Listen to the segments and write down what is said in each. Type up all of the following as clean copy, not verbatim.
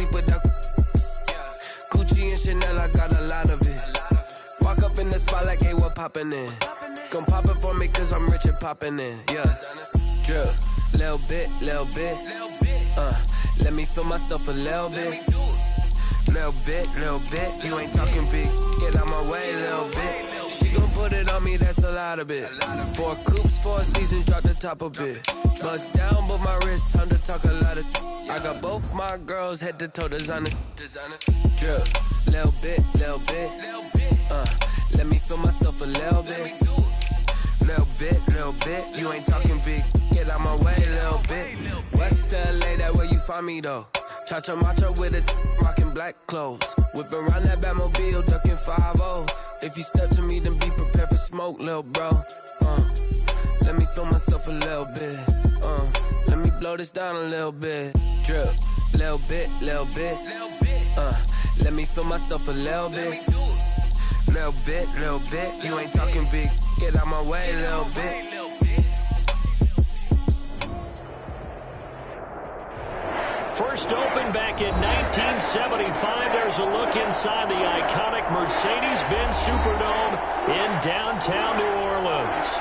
cheap without Gucci and Chanel, I got a lot of it. Walk up in the spot like, hey, what poppin' in? Gon' pop it for me cause I'm rich and poppin' in. Yeah, drip, little bit. Let me feel myself a little bit. Little bit, you ain't talking big. Get out my way, little bit. She gon' put it on me, that's a lot of it. 4 coops, 4 seasons, drop the top a bit. Bust down, but my wrist, time to talk a lot of. I got both my girls head to toe designer. Drip, little bit. Let me feel myself a little bit. Little bit, you ain't talking big. Get out my way, little bit. West LA, that where you find me though. Cha-cha matcha with it, rockin' black clothes. Whippin' around that Batmobile, duckin' 5-0. If you step to me, then be prepared for smoke, lil' bro. Let me feel myself a little bit. Let me blow this down a little bit. Drip, little bit. Let me feel myself a little bit. Little bit. You ain't talking big. Get out my way, little bit. First opened back in 1975. There's a look inside the iconic Mercedes-Benz Superdome in downtown New Orleans.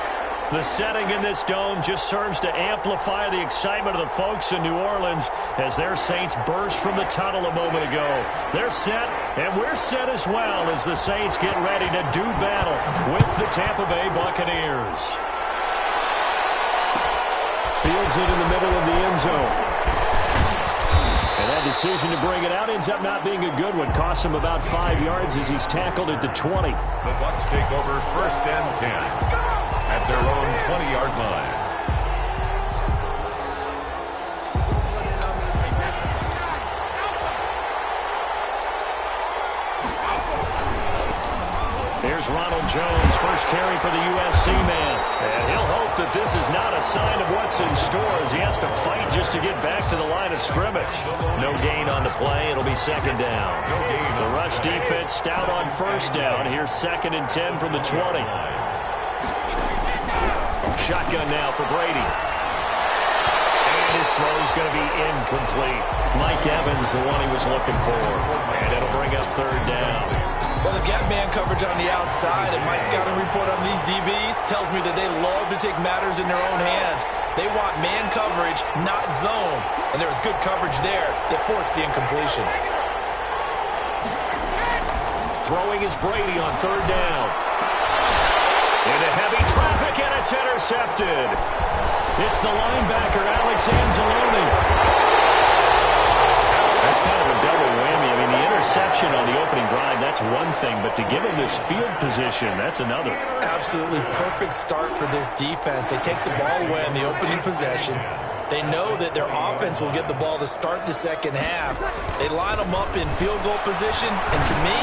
The setting in this dome just serves to amplify the excitement of the folks in New Orleans as their Saints burst from the tunnel a moment ago. They're set, and we're set as well as the Saints get ready to do battle with the Tampa Bay Buccaneers. Fields it in the middle of the end zone. And that decision to bring it out ends up not being a good one. Costs him about 5 yards as he's tackled at the 20. The Bucs take over 1st and 10 at their own 20-yard line. Here's Ronald Jones, first carry for the USC man. And he'll hope that this is not a sign of what's in store as he has to fight just to get back to the line of scrimmage. No gain on the play. It'll be 2nd down. The rush defense stout on 1st down. Here's 2nd and 10 from the 20. Shotgun now for Brady. And his throw's going to be incomplete. Mike Evans, the one he was looking for. And it'll bring up 3rd down. Well, they've got man coverage on the outside, and my scouting report on these DBs tells me that they love to take matters in their own hands. They want man coverage, not zone. And there was good coverage there that forced the incompletion. Throwing is Brady on 3rd down. Into heavy traffic, and it's intercepted. It's the linebacker, Alex Anzalone. That's kind of a double whammy. I mean, the interception on the opening drive, that's one thing, but to give him this field position, that's another. Absolutely perfect start for this defense. They take the ball away in the opening possession. They know that their offense will get the ball to start the 2nd half. They line them up in field goal position, and to me,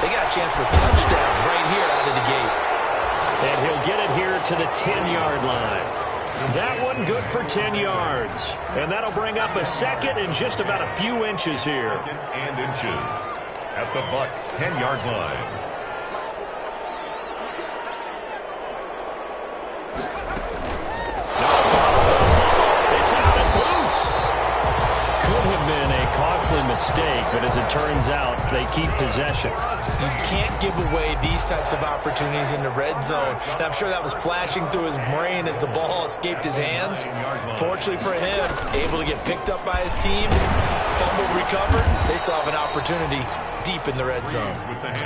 they got a chance for a touchdown right here out of the gate. And he'll get it here to the 10-yard line. That one good for 10 yards. And that'll bring up a 2nd and just about a few inches here. 2nd and inches at the Bucs' 10-yard line. It's out. It's loose. Could have been a costly mistake, but as it turns out, they keep possession. You can't give away these types of opportunities in the red zone. And I'm sure that was flashing through his brain as the ball escaped his hands. Fortunately for him, able to get picked up by his team, fumbled, recovered. They still have an opportunity deep in the red zone.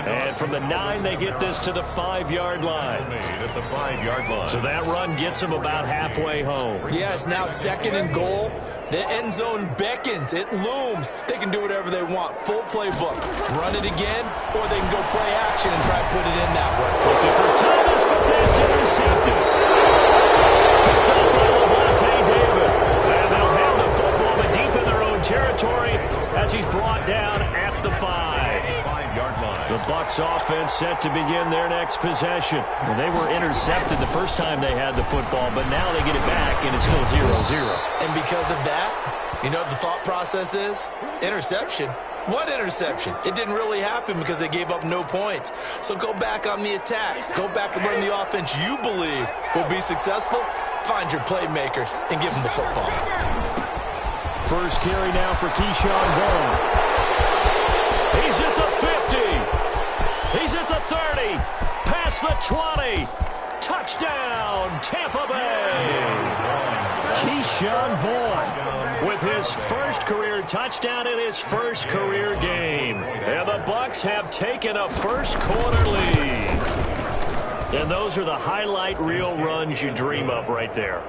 And from the 9, they get this to the 5-yard line. At the 5-yard line. So that run gets them about halfway home. Yeah, it's now 2nd and goal. The end zone beckons. It looms. They can do whatever they want. Full playbook. Run it again, or they can go play action and try to put it in that way. Looking for Thomas, but that's intercepted. Picked up by Levante David. And they'll have the football, but deep in their own territory as he's brought down at the 5. 5-yard line. The Bucs offense set to begin their next possession. Well, they were intercepted the first time they had the football, but now they get it back, and it's still 0-0. And because of that, you know what the thought process is? Interception. What interception? It didn't really happen because they gave up no points. So go back on the attack. Go back and run the offense you believe will be successful. Find your playmakers and give them the football. First carry now for Keyshawn Vaughn. across the 20. Touchdown, Tampa Bay. Keyshawn Vaughn with his first career touchdown in his first career game. And the Bucs have taken a first quarter lead. And those are the highlight reel runs you dream of right there.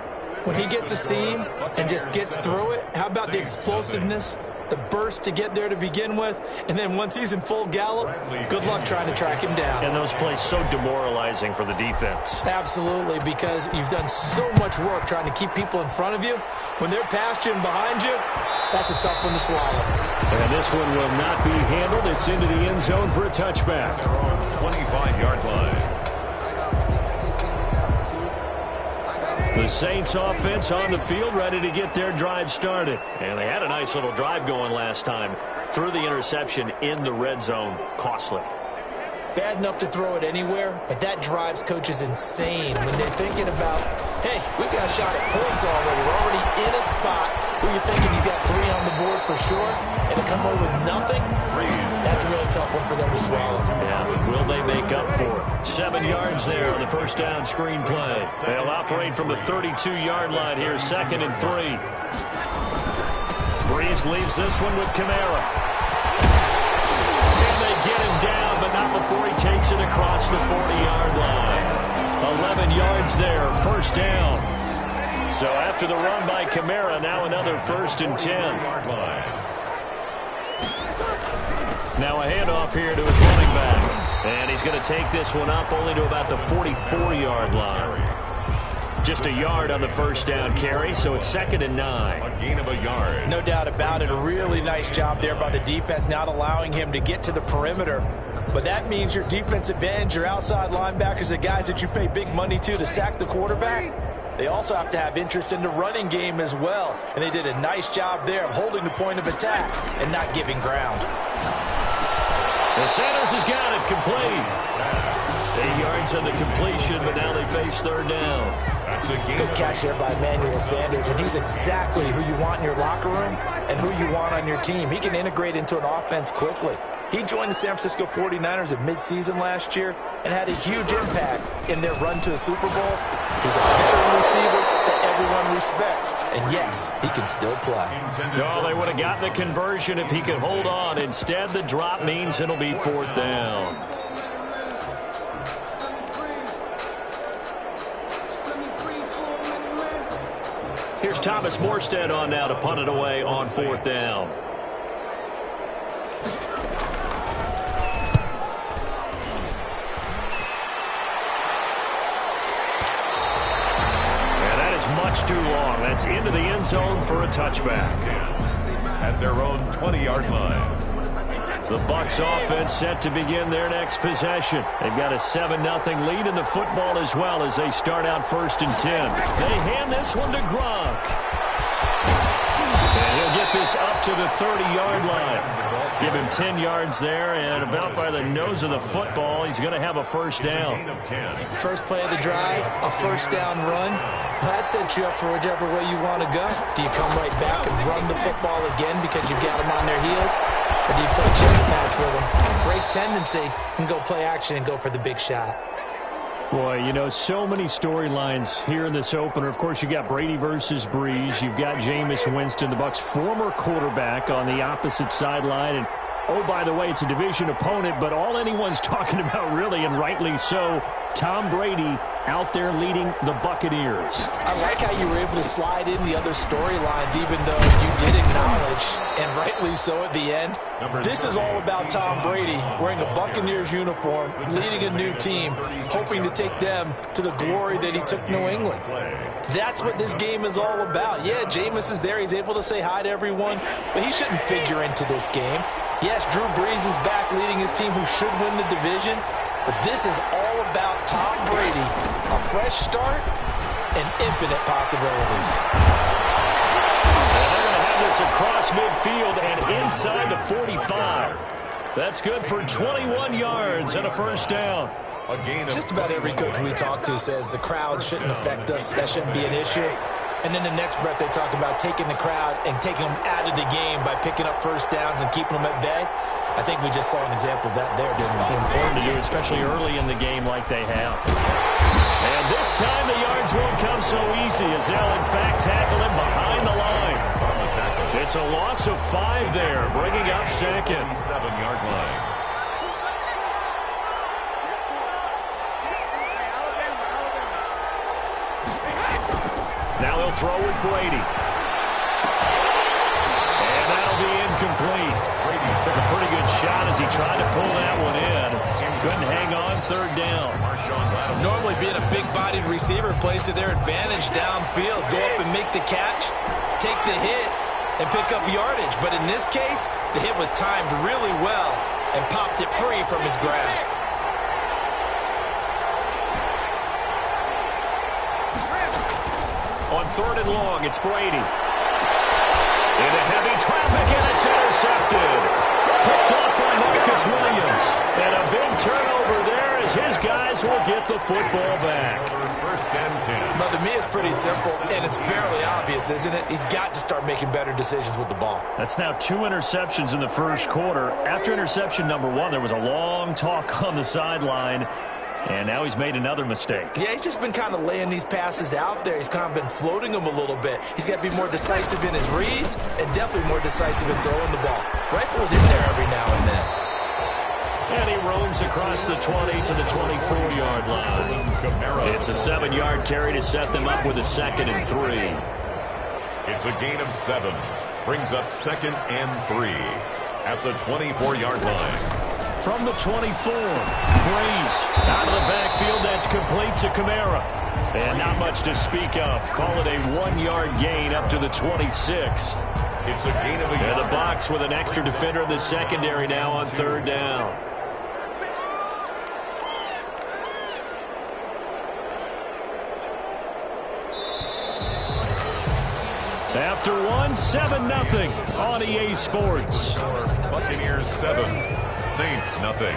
When he gets a seam and just gets through it, how about the explosiveness, the burst to get there to begin with, and then once he's in full gallop, good luck trying to track him down. And those plays so demoralizing for the defense. Absolutely, because you've done so much work trying to keep people in front of you. When they're past you and behind you, that's a tough one to swallow. And this one will not be handled. It's into the end zone for a touchback. 25-yard line. The Saints offense on the field, ready to get their drive started. And they had a nice little drive going last time. Threw the interception in the red zone. Costly. Bad enough to throw it anywhere, but that drives coaches insane when they're thinking about, hey, we've got a shot at points already. We're already in a spot where you're thinking you got 3 on the board for sure, and to come away with nothing, that's a really tough one for them to swallow. Yeah, but will they make up for it? 7 yards there on the first down screen play. They'll operate from the 32-yard line here, 2nd and 3. Breeze leaves this one with Kamara. And they get him down, but not before he takes it across the 40-yard line. 11 yards there, first down. So after the run by Kamara, now another 1st and 10. Now a handoff here to his running back. And he's going to take this one up only to about the 44-yard line. Just a yard on the first down carry, so it's 2nd and 9. A gain of a yard. No doubt about it. A really nice job there by the defense, not allowing him to get to the perimeter. But that means your defensive ends, your outside linebackers, the guys that you pay big money to sack the quarterback, they also have to have interest in the running game as well. And they did a nice job there of holding the point of attack and not giving ground. And Sanders has got it complete. 8 yards on the completion, but now they face 3rd down. Good catch there by Emmanuel Sanders, and he's exactly who you want in your locker room and who you want on your team. He can integrate into an offense quickly. He joined the San Francisco 49ers at midseason last year and had a huge impact in their run to the Super Bowl. He's a veteran receiver that everyone respects, and yes, he can still play. No, they would have gotten the conversion if he could hold on. Instead, the drop means it'll be 4th down. Here's Thomas Morstead on now to punt it away on 4th down. And that is much too long. That's into the end zone for a touchback. At their own 20-yard line. The Bucs offense set to begin their next possession. They've got a 7-0 lead in the football as well as they start out 1st and 10. They hand this one to Gronk. And he'll get this up to the 30-yard line. Give him 10 yards there, and about by the nose of the football, he's going to have a first down. First play of the drive, a first down run. That sets you up for whichever way you want to go. Do you come right back and run the football again because you've got them on their heels? Or do you play chess match with them, break tendency, and go play action and go for the big shot? Boy, you know, so many storylines here in this opener. Of course, you got Brady versus Breeze. You've got Jameis Winston, the Bucs' former quarterback, on the opposite sideline. And, oh, by the way, it's a division opponent, but all anyone's talking about really, and rightly so, Tom Brady out there leading the Buccaneers. I like how you were able to slide in the other storylines, even though you did acknowledge, and rightly so at the end, this is all about Tom Brady wearing a Buccaneers uniform, leading a new team, hoping to take them to the glory that he took New England. That's what this game is all about. Yeah, Jameis is there. He's able to say hi to everyone, but he shouldn't figure into this game. Yes, Drew Brees is back leading his team who should win the division, but this is all about Tom Brady, a fresh start and infinite possibilities. And they're going to have this across midfield and inside the 45. That's good for 21 yards and a first down. Just about every coach we talk to says the crowd shouldn't affect us. That shouldn't be an issue. And in the next breath, they talk about taking the crowd and taking them out of the game by picking up first downs and keeping them at bay. I think we just saw an example of that there, didn't we? Important to do, especially early in the game like they have. And this time the yards won't come so easy as they'll, in fact, tackle him behind the line. It's a loss of 5 there, bringing up second. 7-yard line. Now he'll throw with Brady. And that'll be incomplete. Brady took a pretty good shot as he tried to pull that one in. Couldn't hang on, third down. Normally being a big-bodied receiver plays to their advantage downfield. Go up and make the catch, take the hit, and pick up yardage. But in this case, the hit was timed really well and popped it free from his grasp. On third and long, it's Brady. Into heavy traffic, and it's intercepted. Picked off by Marcus Williams. And a big turnover there as his guys will get the football back. First and 10. But to me, it's pretty simple, and it's fairly obvious, isn't it? He's got to start making better decisions with the ball. That's now 2 interceptions in the first quarter. After interception number 1, there was a long talk on the sideline. And now he's made another mistake. Yeah, he's just been kind of laying these passes out there. He's kind of been floating them a little bit. He's got to be more decisive in his reads and definitely more decisive in throwing the ball. Rifle it in there every now and then. And he roams across the 20 to the 24-yard line. It's a 7-yard carry to set them up with a 2nd and 3. It's a gain of 7. Brings up 2nd and 3 at the 24-yard line. From the 24, Breeze out of the backfield. That's complete to Kamara. And not much to speak of. Call it a 1-yard gain up to the 26. It's a gain of a yard. And the box with an extra defender in the secondary now on third down. After 1, 7-0 on EA Sports. Buccaneers 7. Saints, nothing.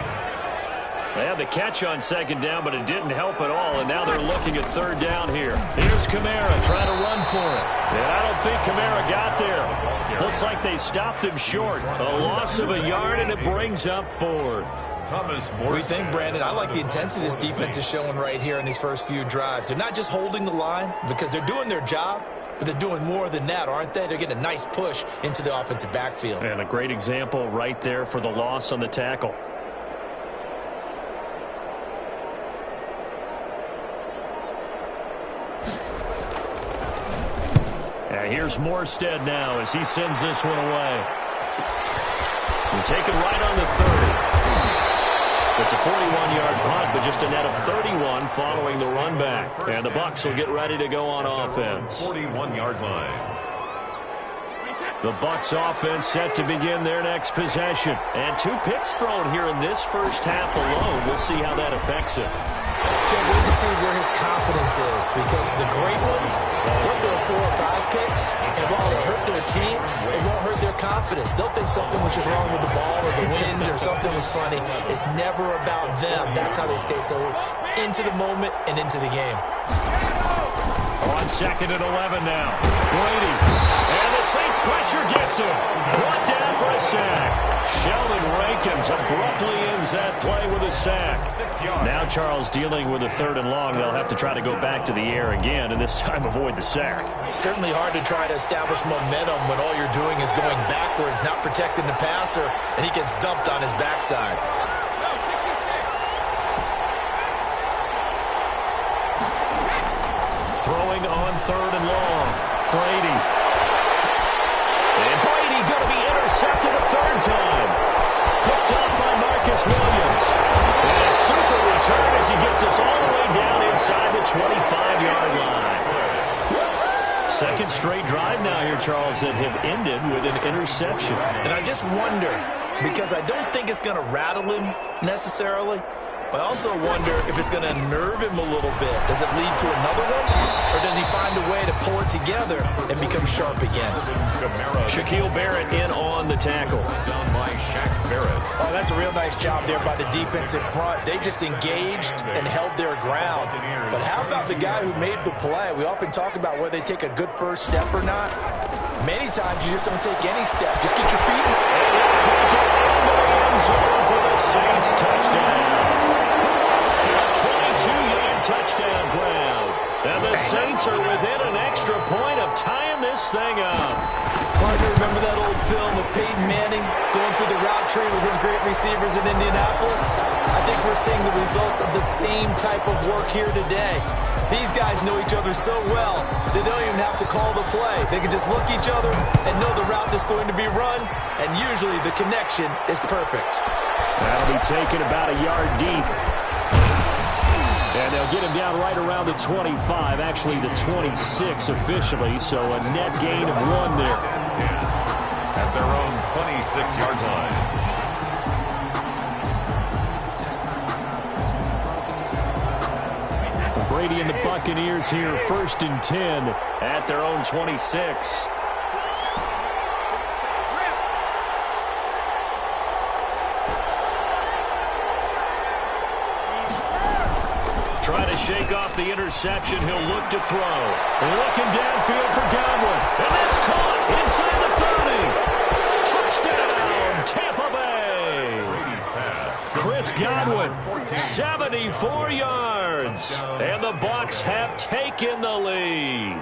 They had the catch on second down, but it didn't help at all, and now they're looking at third down here. Here's Kamara trying to run for it. And I don't think Kamara got there. Looks like they stopped him short. A loss of a yard, and it brings up 4th. What do you think, Brandon? I like the intensity this defense is showing right here in these first few drives. They're not just holding the line because they're doing their job, but they're doing more than that, aren't they? They're getting a nice push into the offensive backfield. And a great example right there for the loss on the tackle. And here's Morstead now as he sends this one away. And taken right on the 30. It's a 41-yard punt, but just a net of 31 following the run back. And the Bucs will get ready to go on offense. 41-yard line. The Bucs offense set to begin their next possession. And 2 picks thrown here in this first half alone. We'll see how that affects it. Can't wait to see where his confidence is, because the great ones, they'll throw 4 or 5 picks, and while it'll hurt their team, it won't hurt their confidence. They'll think something was just wrong with the ball or the wind or something was funny. It's never about them. That's how they stay so into the moment and into the game. On 2nd and 11 now. Brady. And the Saints pressure gets him. Brought down for a sack. Sheldon Rankins abruptly ends that play with a sack. Now Charles dealing with a 3rd and long. They'll have to try to go back to the air again, and this time avoid the sack. It's certainly hard to try to establish momentum when all you're doing is going backwards, not protecting the passer, and he gets dumped on his backside. Throwing on 3rd and long. Brady. And Brady going to be intercepted a 3rd time. Picked up by Marcus Williams. And a super return as he gets us all the way down inside the 25-yard line. 2nd straight drive now here, Charles, that have ended with an interception. And I just wonder, because I don't think it's going to rattle him necessarily, but I also wonder if it's going to nerve him a little bit. Does it lead to another one? Or does he find a way to pull it together and become sharp again? Shaquille Barrett in on the tackle. Down by Shaq Barrett. Oh, that's a real nice job there by the defense in front. They just engaged and held their ground. But how about the guy who made the play? We often talk about whether they take a good first step or not. Many times you just don't take any step. Just get your feet in. And they'll take it into the end zone for the Saints touchdown. A 22-yard touchdown ground. And the Saints are within an extra point of tying this thing up. Partner, remember that old film of Peyton Manning going through the route tree with his great receivers in Indianapolis? I think we're seeing the results of the same type of work here today. These guys know each other so well, they don't even have to call the play. They can just look each other and know the route that's going to be run, and usually the connection is perfect. That'll be taken about a yard deep. And they'll get him down right around the 25, actually the 26 officially, so a net gain of 1 there. At their own 26-yard line. Brady and the Buccaneers here, 1st and 10 at their own 26. Trying to shake off the interception. He'll look to throw. Looking downfield for Godwin. And that's caught inside the 30. Touchdown, Tampa Bay. Chris Godwin, 74 yards. And the Bucs have taken the lead.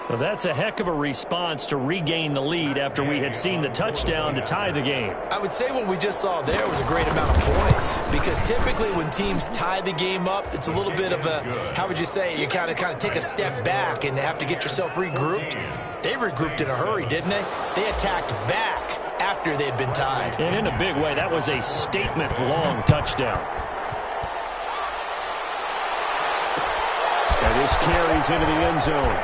Well, that's a heck of a response to regain the lead after we had seen the touchdown to tie the game. I would say what we just saw there was a great amount of points, because typically when teams tie the game up, it's a little bit of a, how would you say, you kind of take a step back and have to get yourself regrouped. They regrouped in a hurry, didn't they? They attacked back after they had been tied. And in a big way, that was a statement-long touchdown. And this carries into the end zone.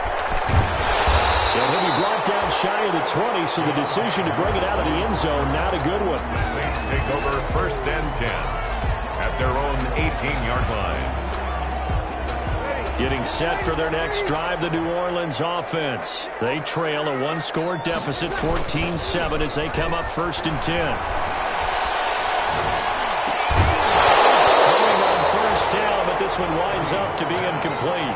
And he'll be brought down shy of the 20, so the decision to bring it out of the end zone, not a good one. The Saints take over 1st and 10 at their own 18-yard line. Getting set for their next drive, the New Orleans offense. They trail a 1-score deficit, 14-7, as they come up 1st and 10. This one winds up to be incomplete.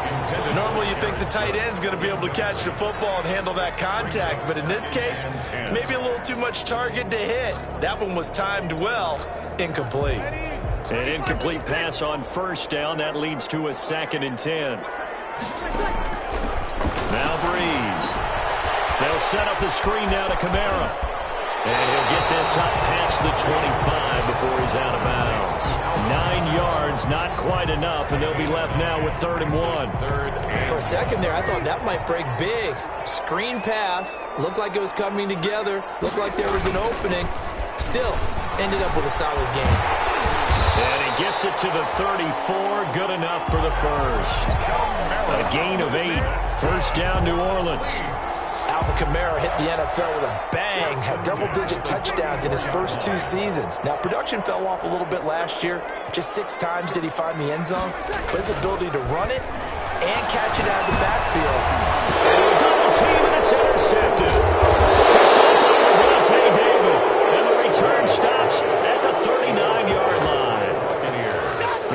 Normally you think the tight end's going to be able to catch the football and handle that contact, but in this case, maybe a little too much target to hit. That one was timed well. Incomplete. An incomplete pass on 1st down. That leads to a 2nd and 10. Now Breeze. They'll set up the screen now to Kamara. And he'll get this up past the 25 before he's out of bounds. 9 yards, not quite enough, and they'll be left now with 3rd and 1. For a second there, I thought that might break big. Screen pass, looked like it was coming together, looked like there was an opening. Still, ended up with a solid game. And he gets it to the 34, good enough for the first. A gain of 8, 1st down New Orleans. Alvin Kamara hit the NFL with a bang, had double-digit touchdowns in his first 2 seasons. Now, production fell off a little bit last year. Just 6 times did he find the end zone. But his ability to run it and catch it out of the backfield. Double team, and it's intercepted. Picked up by Devontae David. And the return stops at the 39-yard line.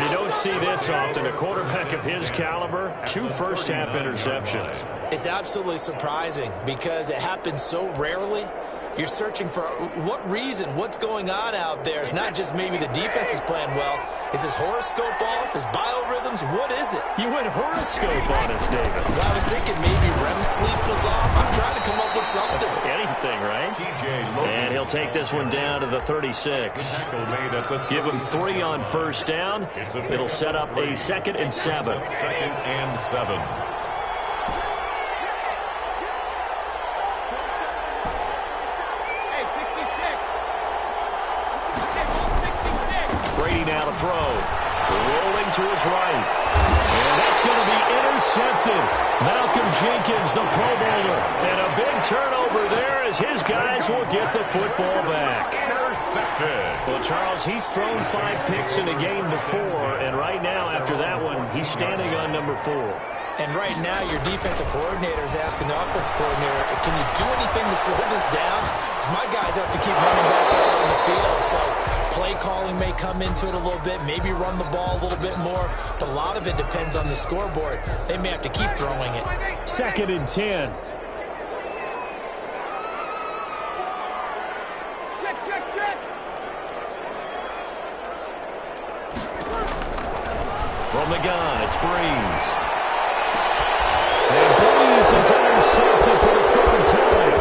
You don't see this often. A quarterback of his caliber, 2 first-half interceptions. It's absolutely surprising because it happens so rarely. You're searching for what reason, what's going on out there. It's not just maybe the defense is playing well. Is his horoscope off? His biorhythms? What is it? You went horoscope on us, David. Well, I was thinking maybe REM sleep was off. I'm trying to come up with something. Anything, right? And he'll take this one down to the 36. Give him 3 on 1st down. It'll set up a 2nd and 7. 2nd and 7. Brady now to throw. Rolling to his right. And that's going to be intercepted. Malcolm Jenkins, the Pro Bowler. And a big turnover there as his guys will get the football back. Intercepted. Well, Charles, he's thrown 5 picks in a game before, and right now, after that one, he's standing on number 4. And right now, your defensive coordinator is asking the offensive coordinator, can you do anything to slow this down? Because my guys have to keep running back out on the field. So play calling may come into it a little bit, maybe run the ball a little bit more. But a lot of it depends on the scoreboard. They may have to keep throwing it. 2nd and 10. From the gun, it's Breeze. And Breeze is intercepted for the 3rd time.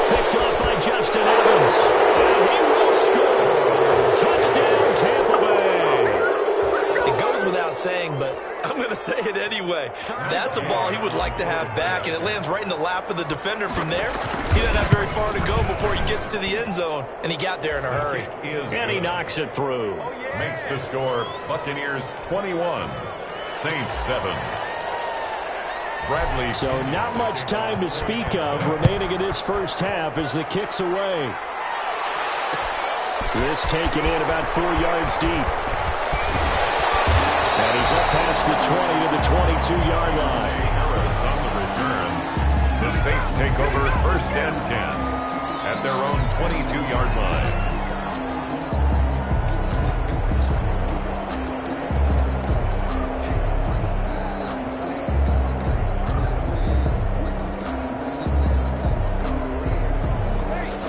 Picked off by Justin Evans. And he will score. Touchdown, Tampa Bay. It goes without saying, but I'm going to say it anyway. That's a ball he would like to have back, and it lands right in the lap of the defender from there. He doesn't have very far to go before he gets to the end zone, and he got there in a hurry. And he knocks it through. Makes the score Buccaneers 21, Saints 7. Bradley. So not much time to speak of remaining in this first half as the kick's away. This taken in about 4 yards deep. And he's up past the 20 to the 22-yard line. Harris on the return. The Saints take over 1st and 10 at their own 22-yard line.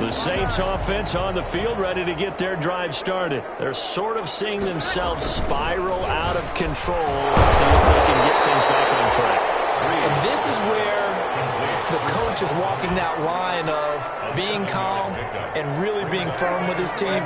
The Saints offense on the field, ready to get their drive started. They're sort of seeing themselves spiral out of control. Let's see if they can get things back on track. And this is where the coach is walking that line of being calm and really being firm with his team.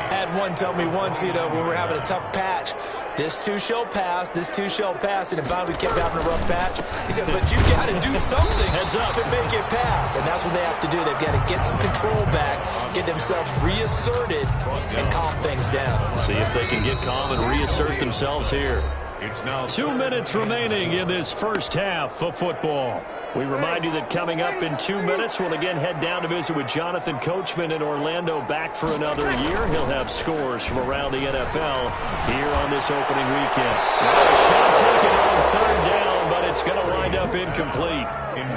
Had one tell me once, when we're having a tough patch, this too shall pass, this too shall pass, and if we kept having a rough patch, he said, but you got to do something to make it pass, and that's what they have to do. They've got to get some control back, get themselves reasserted, and calm things down. See if they can get calm and reassert themselves here. It's now 2 minutes remaining in this first half of football. We remind you that coming up in 2 minutes, we'll again head down to visit with Jonathan Coachman in Orlando, back for another year. He'll have scores from around the NFL here on this opening weekend. A shot taken on 3rd down, but it's going to wind up incomplete.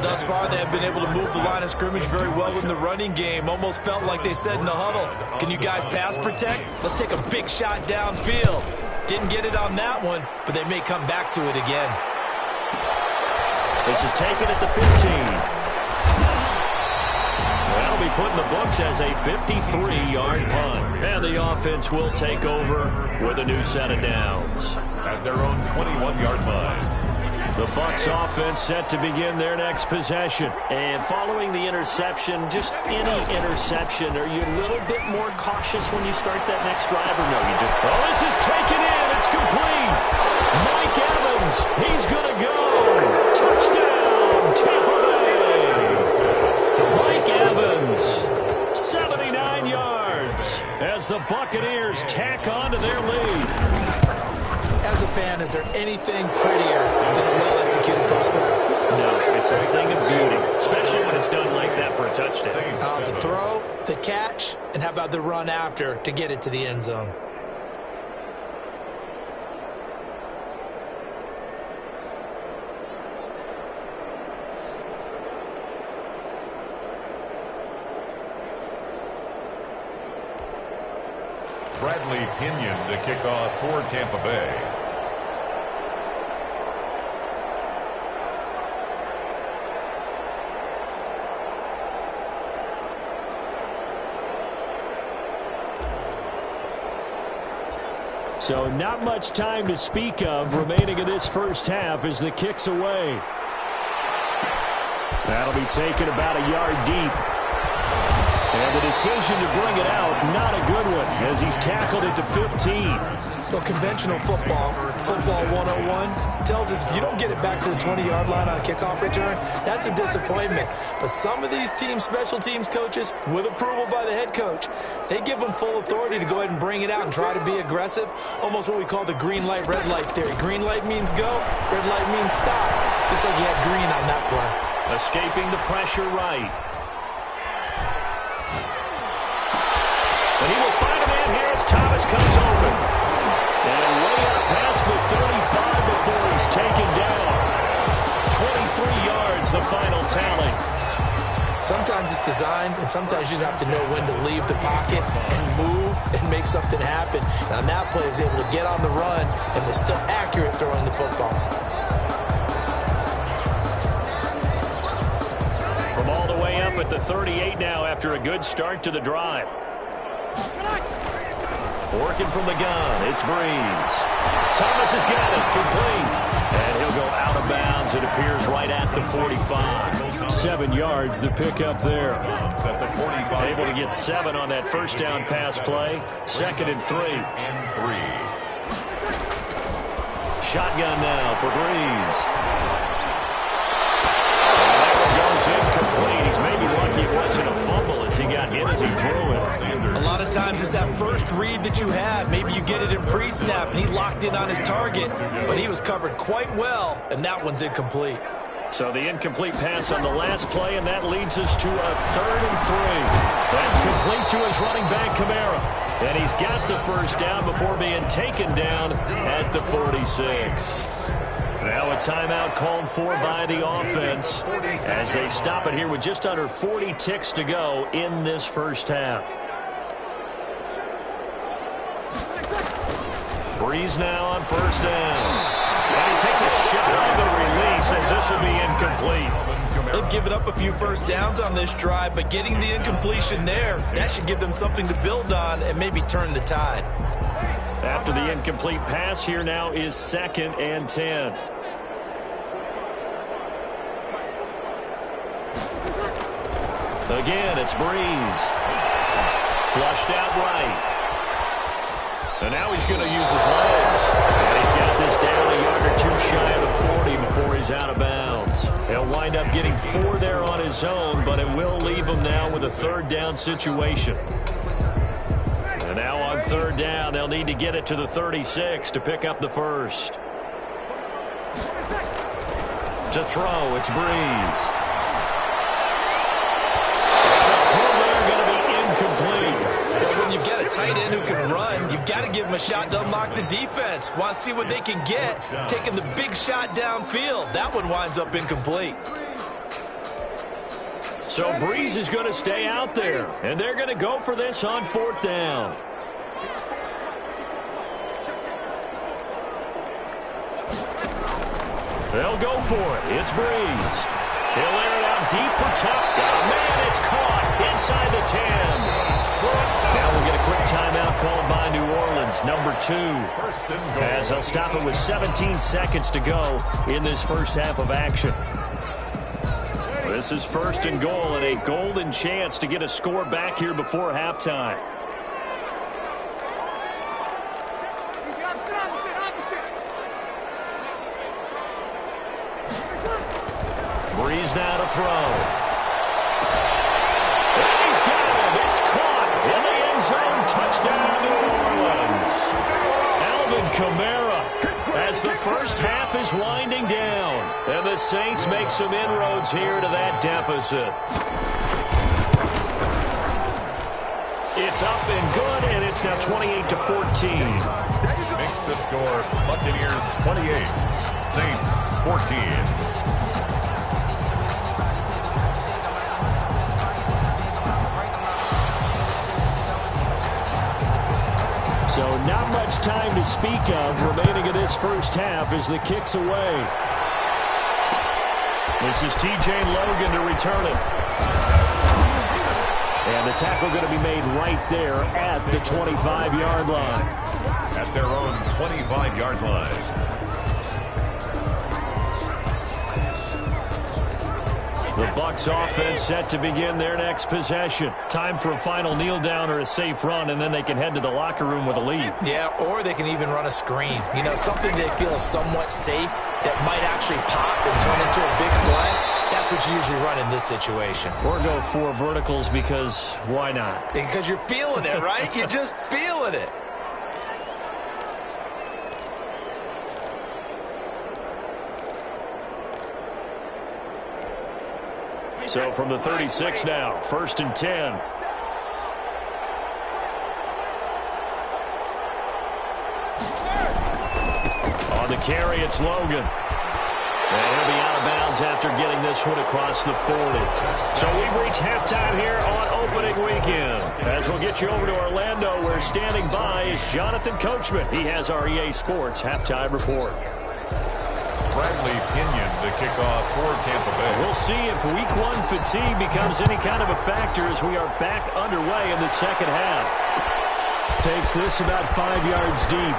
Thus far, they have been able to move the line of scrimmage very well in the running game. Almost felt like they said in the huddle, can you guys pass protect? Let's take a big shot downfield. Didn't get it on that one, but they may come back to it again. This is taken at the 15. That'll be put in the books as a 53-yard punt. And the offense will take over with a new set of downs. at their own 21-yard line. The Bucs offense set to begin their next possession. And following the interception, just any interception, are you a little bit more cautious when you start that next drive, or no? You just, oh, this is taken in. It's complete. Mike Evans, he's going to go. Touchdown, Tampa Bay. Mike Evans, 79 yards as the Buccaneers tack on to their lead. As a fan, is there anything prettier than a well-executed postcard? No, it's a thing of beauty, especially when it's done like that for a touchdown. The throw, the catch, and how about the run after to get it to the end zone? Bradley Pinion to kick off for Tampa Bay. So not much time to speak of remaining in this first half as the kick's away. That'll be taken about a yard deep. And the decision to bring it out, not a good one, as he's tackled it to 15. Well, conventional football 101, tells us if you don't get it back to the 20-yard line on a kickoff return, that's a disappointment. But some of these special teams coaches, with approval by the head coach, they give them full authority to go ahead and bring it out and try to be aggressive, almost what we call the green light, red light theory. Green light means go, red light means stop. Looks like he had green on that play. Escaping the pressure right. And he will find a man here as Thomas comes open. And way up past the 35 before he's taken down. 23 yards, the final tally. Sometimes it's designed, and sometimes you just have to know when to leave the pocket and move and make something happen. And on that play, he was able to get on the run and was still accurate throwing the football. From all the way up at the 38 now after a good start to the drive. Working from the gun, it's Breeze. Thomas has got it, complete. And he'll go out of bounds, it appears, right at the 45. 7 yards, the pickup there. Able to get 7 on that first down pass play. 2nd and 3. Shotgun now for Breeze. Incomplete. He's maybe lucky it wasn't a fumble as he got hit as he threw it. A lot of times it's that first read that you have. Maybe you get it in pre-snap and he locked in on his target, but he was covered quite well, and that one's incomplete. So the incomplete pass on the last play, and that leads us to a 3rd and 3. That's complete to his running back, Kamara. And he's got the first down before being taken down at the 46. Now a timeout called for by the offense as they stop it here with just under 40 ticks to go in this first half. Breeze now on first down. And he takes a shot on the release as this will be incomplete. They've given up a few first downs on this drive, but getting the incompletion there, that should give them something to build on and maybe turn the tide. After the incomplete pass, here now is 2nd and 10. Again, it's Breeze. Flushed out right. And now he's going to use his legs. And he's got this down a yard or two shy of the 40 before he's out of bounds. He'll wind up getting 4 there on his own, but it will leave him now with a 3rd down situation. And now on 3rd down, they'll need to get it to the 36 to pick up the first. To throw, it's Breeze. Well, when you've got a tight end who can run, you've got to give him a shot to unlock the defense. Want to see what they can get, taking the big shot downfield. That one winds up incomplete. So Breeze is going to stay out there, and they're going to go for this on 4th down. They'll go for it. It's Breeze. He'll air it out deep for Tuck. Oh, man, it's caught inside the 10. Now we'll get a quick timeout called by New Orleans, number 2. As they'll stop it with 17 seconds to go in this first half of action. This is 1st and goal and a golden chance to get a score back here before halftime. Breeze now to throw. And he's got him. It's caught in the end zone. Touchdown, New Orleans. Alvin Kamara as the first half is winding down. And the Saints make some inroads here to that deficit. It's up and good, and it's now 28-14. Makes the score Buccaneers 28, Saints 14. So not much time to speak of remaining in this first half as the kick's away. This is T.J. Logan to return it. And the tackle going to be made right there at the 25-yard line. At their own 25-yard line. The Bucs offense set to begin their next possession. Time for a final kneel down or a safe run, and then they can head to the locker room with a lead. Yeah, or they can even run a screen. You know, something they feel is somewhat safe that might actually pop and turn into a big play. That's what you usually run in this situation. Or go 4 verticals because why not? Because you're feeling it, right? You're just feeling it. So from the 36 now, 1st and 10. On the carry, it's Logan. And he'll be out of bounds after getting this one across the 40. So we've reached halftime here on opening weekend. As we'll get you over to Orlando, where standing by is Jonathan Coachman. He has our EA Sports halftime report. Bradley Pinion to kick off for Tampa Bay. We'll see if week 1 fatigue becomes any kind of a factor as we are back underway in the second half. Takes this about 5 yards deep.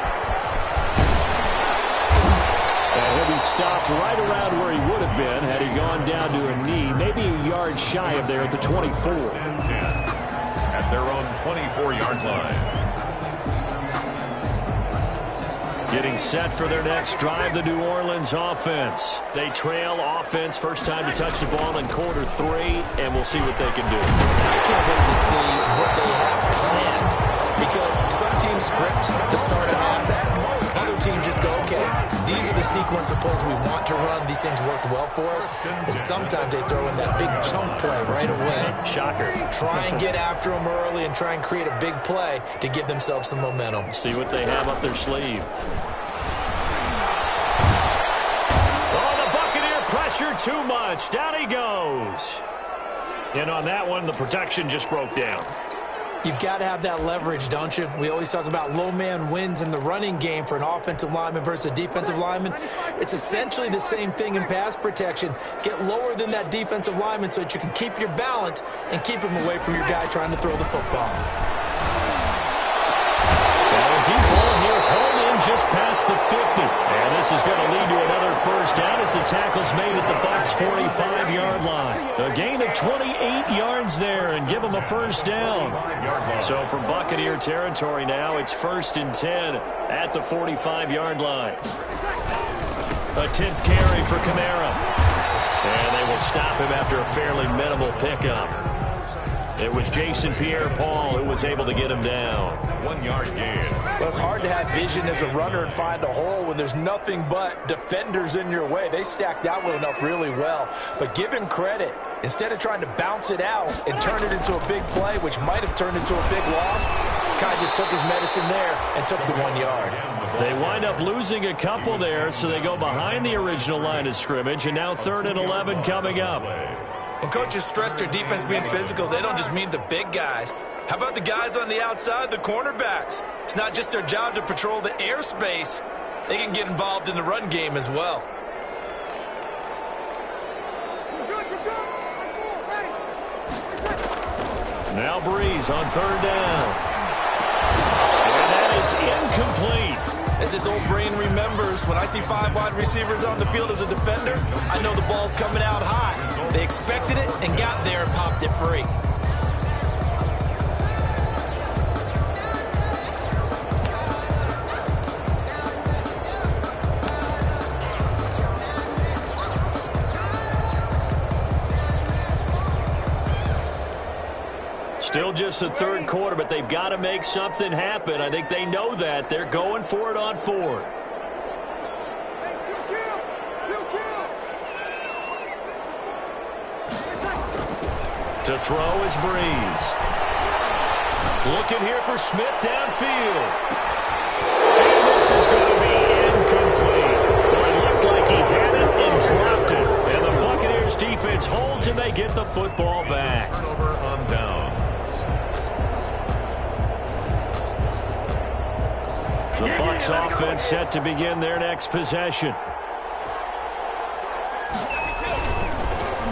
And he'll be stopped right around where he would have been had he gone down to a knee, maybe a yard shy of there at the 24. And 10 at their own 24-yard line. Getting set for their next drive, the New Orleans offense. They trail offense, first time to touch the ball in quarter 3, and we'll see what they can do. I can't wait to see what they have planned, because some teams script to start a half. Other teams just go, okay, these are the sequence of plays we want to run. These things worked well for us. And sometimes they throw in that big chunk play right away. Shocker. Try and get after them early and try and create a big play to give themselves some momentum. See what they have up their sleeve. Pressure too much. Down he goes. And on that one, the protection just broke down. You've got to have that leverage, don't you? We always talk about low man wins in the running game for an offensive lineman versus a defensive lineman. It's essentially the same thing in pass protection. Get lower than that defensive lineman so that you can keep your balance and keep him away from your guy trying to throw the football. Well, a deep ball here, home in just past the 50. And this is going to lead to another first down as the tackle's made at the Bucs' 45-yard line. A gain of 28 yards there and give them a first down. So from Buccaneer territory now, it's 1st and 10 at the 45-yard line. A 10th carry for Kamara. And they will stop him after a fairly minimal pickup. It was Jason Pierre-Paul who was able to get him down. 1 yard gain. Well, it's hard to have vision as a runner and find a hole when there's nothing but defenders in your way. They stacked that one up really well. But give him credit. Instead of trying to bounce it out and turn it into a big play, which might have turned into a big loss, Kai just took his medicine there and took the 1 yard. They wind up losing a couple there, so they go behind the original line of scrimmage, and now 3rd and 11 coming up. When coaches stress their defense being physical, they don't just mean the big guys. How about the guys on the outside, the cornerbacks? It's not just their job to patrol the airspace. They can get involved in the run game as well. Now Breeze on 3rd down. And that is incomplete. As this old brain remembers, when I see 5 wide receivers on the field as a defender, I know the ball's coming out high. They expected it and got there and popped it free. Still just the 3rd quarter, but they've got to make something happen. I think they know that. They're going for it on 4th. To throw is Breeze. Looking here for Smith downfield. And this is going to be incomplete. Well, it looked like he had it and dropped it. And the Buccaneers defense holds and they get the football back. Turnover on downs. The Bucs offense set to begin their next possession.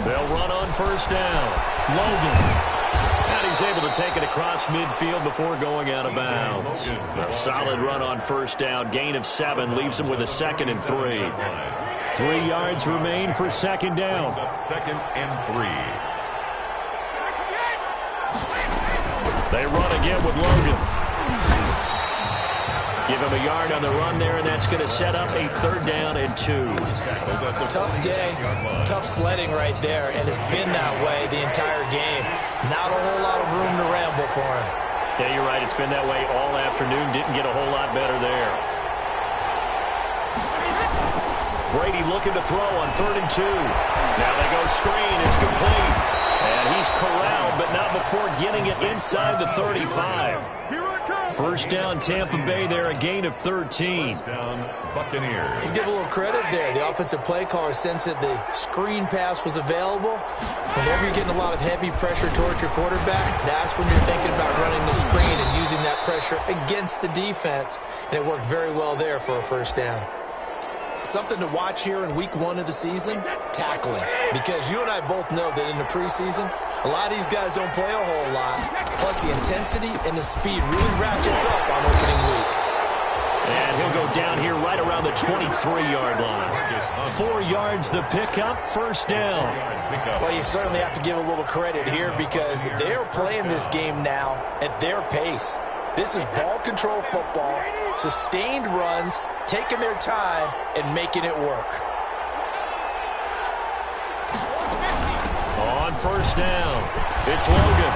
They'll run on 1st down. Logan. And he's able to take it across midfield before going out of bounds. A solid run on 1st down. Gain of 7 leaves him with a 2nd and 3. 3 yards remain for second down. Second and 3. They run again with Logan. Give him a yard on the run there, and that's going to set up a 3rd down and 2. Tough day, tough sledding right there, and it's been that way the entire game. Not a whole lot of room to ramble for him. Yeah, you're right. It's been that way all afternoon. Didn't get a whole lot better there. Brady looking to throw on 3rd and 2. Now they go screen. It's complete. And he's corralled, but not before getting it inside the 35. 1st down, Tampa Bay there, a gain of 13. Down, Buccaneers. Let's give a little credit there. The offensive play caller sensed that the screen pass was available. Whenever you're getting a lot of heavy pressure towards your quarterback, that's when you're thinking about running the screen and using that pressure against the defense. And it worked very well there for a 1st down. Something to watch here in week 1 of the season, tackling. Because you and I both know that in the preseason, a lot of these guys don't play a whole lot. Plus the intensity and the speed really ratchets up on opening week. And he'll go down here right around the 23-yard line. 4 yards the pickup, 1st down. Well, you certainly have to give a little credit here because they're playing this game now at their pace. This is ball control football, sustained runs, taking their time and making it work. On 1st down, it's Logan.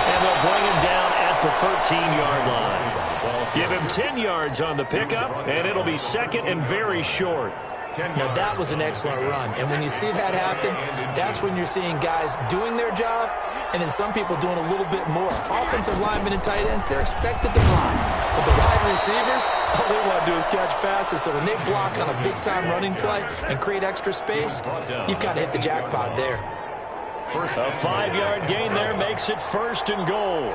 And they'll bring him down at the 13-yard line. Give him 10 yards on the pickup, and it'll be 2nd and very short. Now, that was an excellent run. And when you see that happen, that's when you're seeing guys doing their job and then some people doing a little bit more. Offensive linemen and tight ends, they're expected to block. But the wide receivers, all they want to do is catch passes. So when they block on a big-time running play and create extra space, you've kind of hit the jackpot there. A 5-yard gain there makes it 1st and goal.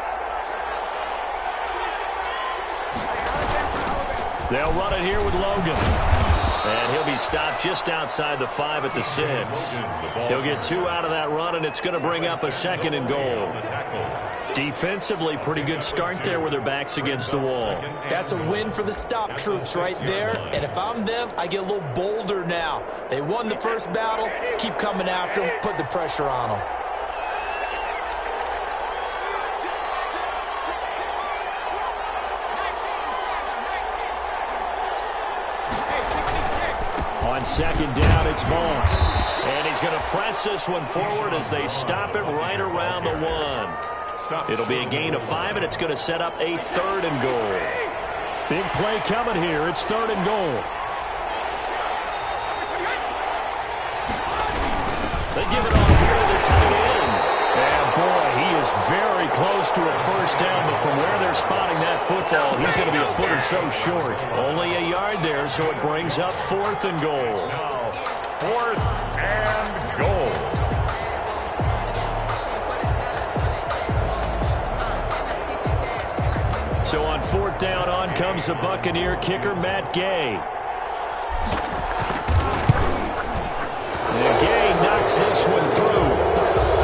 They'll run it here with Logan. And he'll be stopped just outside the 5 at the 6. He'll get 2 out of that run, and it's going to bring up a 2nd and goal. Defensively, pretty good start there with their backs against the wall. That's a win for the stop troops right there. And if I'm them, I get a little bolder now. They won the first battle. Keep coming after them. Put the pressure on them. On 2nd down, it's Vaughn. And he's going to press this one forward as they stop it right around the 1. It'll be a gain of 5, and it's going to set up a 3rd and goal. Big play coming here. It's 3rd and goal. They give it off here to the tight end. And boy, he is very close to a 1st down, but from where they're spotting that football, he's going to be a foot or so short. Only a yard there, so it brings up 4th and goal. Now, 4th and goal. So on 4th down, on comes the Buccaneer kicker, Matt Gay. And Gay knocks this one through.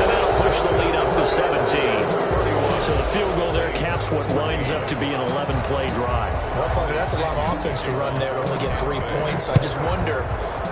And that'll push the lead up to 17. So the field goal there caps what winds up to be an 11-play drive. Well, partner, that's a lot of offense to run there to only get 3 points. I just wonder,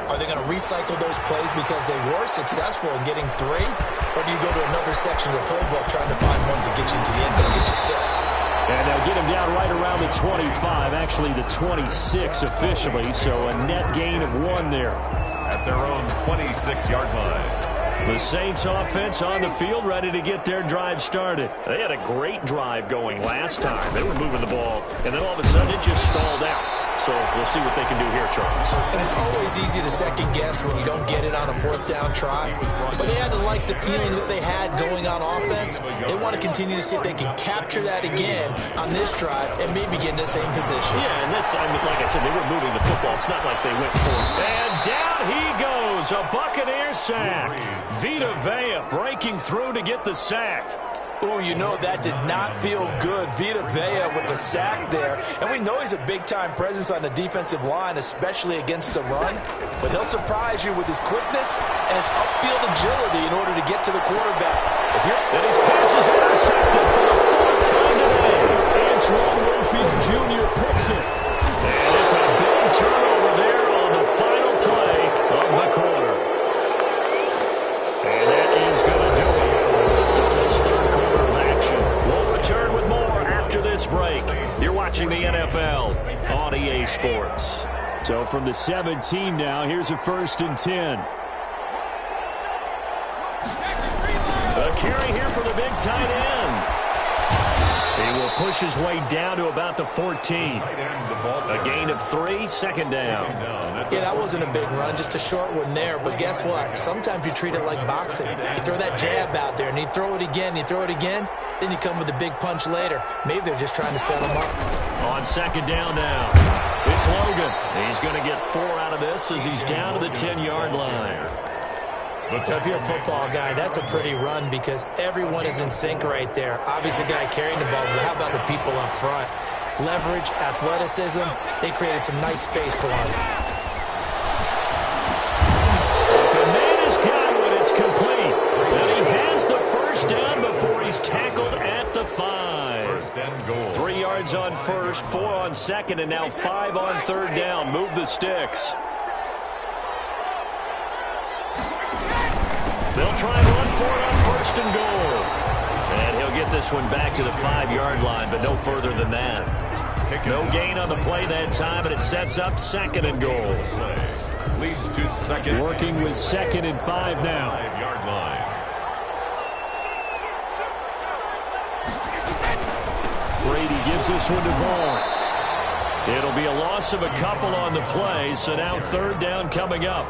are they going to recycle those plays because they were successful in getting 3? Or do you go to another section of the playbook trying to find ones that get you into the end zone, get you 6? And they'll get him down right around the 25, actually the 26 officially, so a net gain of 1 there. At their own 26-yard line. The Saints offense on the field, ready to get their drive started. They had a great drive going last time. They were moving the ball, and then all of a sudden it just stalled out. So we'll see what they can do here, Charles. And it's always easy to second guess when you don't get it on a 4th down try. But they had to like the feeling that they had going on offense. They want to continue to see if they can capture that again on this drive and maybe get in the same position. Yeah, and that's, I mean, like I said, they were moving the football. It's not like they went for it. And down he goes, a Buccaneer sack. Vita Vea breaking through to get the sack. Oh, you know that did not feel good. Vita Vea with the sack there. And we know he's a big-time presence on the defensive line, especially against the run. But he'll surprise you with his quickness and his upfield agility in order to get to the quarterback. And his pass is intercepted for the 4th time today. Antoine Winfield Jr. picks it. And it's a big turnover there on the final play. after this break. You're watching the NFL on EA Sports. So from the 17 now, here's a 1st and 10. A carry here for the big tight end. He will push his way down to about the 14. A gain of 3, 2nd down. Yeah, that wasn't a big run, just a short one there. But guess what? Sometimes you treat it like boxing. You throw that jab out there, and you throw it again, then you come with a big punch later. Maybe they're just trying to set him up. On 2nd down now, it's Logan. He's going to get 4 out of this as he's down to the 10-yard line. So if you're a football guy, that's a pretty run because everyone is in sync right there. Obviously, the guy carrying the ball, but how about the people up front? Leverage, athleticism, they created some nice space for him. The man has got it. It's complete. And he has the 1st down before he's tackled at the 5. 1st and goal. 3 yards on 1st, 4 on 2nd, and now 5 on 3rd down. Move the sticks. They'll try and run for it on 1st and goal. And he'll get this one back to the 5-yard line, but no further than that. No gain on the play that time, and it sets up 2nd and goal. Leads to 2nd. Working with 2nd and 5 now. 5-yard line. Brady gives this one to Vaughn. It'll be a loss of a couple on the play, so now 3rd down coming up.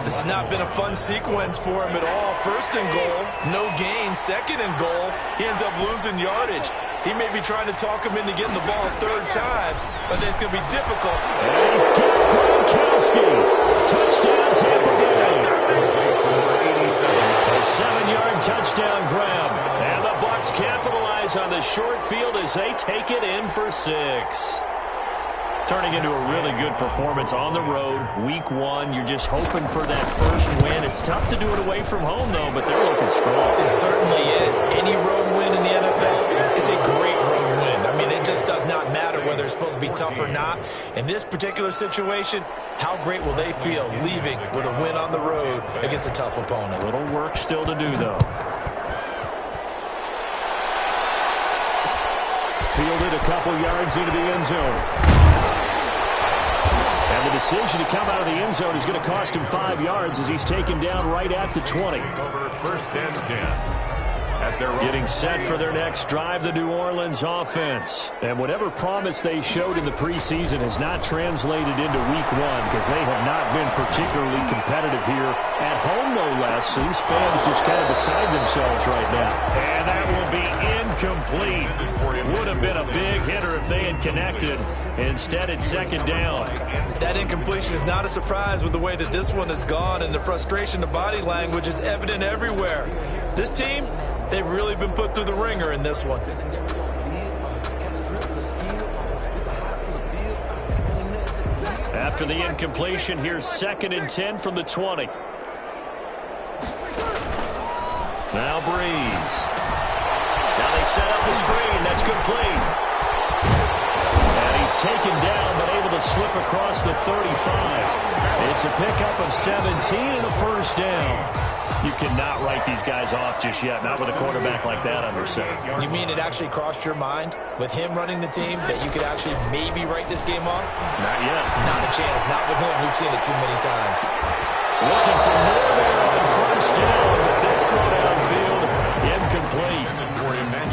This has not been a fun sequence for him at all. 1st and goal, no gain. 2nd and goal, he ends up losing yardage. He may be trying to talk him into getting the ball a 3rd time, but then it's going to be difficult. And he's got Gronkowski. Touchdown, Tampa Bay. A 7-yard touchdown grab. And the Bucs capitalize on the short field as they take it in for 6. Turning into a really good performance on the road. Week 1, you're just hoping for that 1st win. It's tough to do it away from home, though, but they're looking strong. It certainly is. Any road win in the NFL is a great road win. I mean, it just does not matter whether it's supposed to be tough or not. In this particular situation, how great will they feel leaving with a win on the road against a tough opponent? A little work still to do, though. Fielded a couple yards into the end zone. And the decision to come out of the end zone is going to cost him 5 yards as he's taken down right at the 20. Over 1st and 10. Getting set for their next drive, the New Orleans offense. And whatever promise they showed in the preseason has not translated into week 1 because they have not been particularly competitive here at home, no less. So these fans just kind of beside themselves right now. And that will be incomplete. Would have been a big hitter if they had connected. Instead, it's 2nd down. That incompletion is not a surprise with the way that this one has gone, and the frustration, the body language is evident everywhere. This team, they've really been put through the ringer in this one. After the incompletion, here's 2nd and 10 from the 20. Now Breeze. Now they set up the screen. That's complete. And he's taken down, but able to slip across the 35. It's a pickup of 17 and a 1st down. You cannot write these guys off just yet, not with a quarterback like that under center. You mean it actually crossed your mind with him running the team that you could actually maybe write this game off? Not yet. Not a chance. Not with him. We've seen it too many times. Looking for more there on 1st down, but this throw downfield incomplete.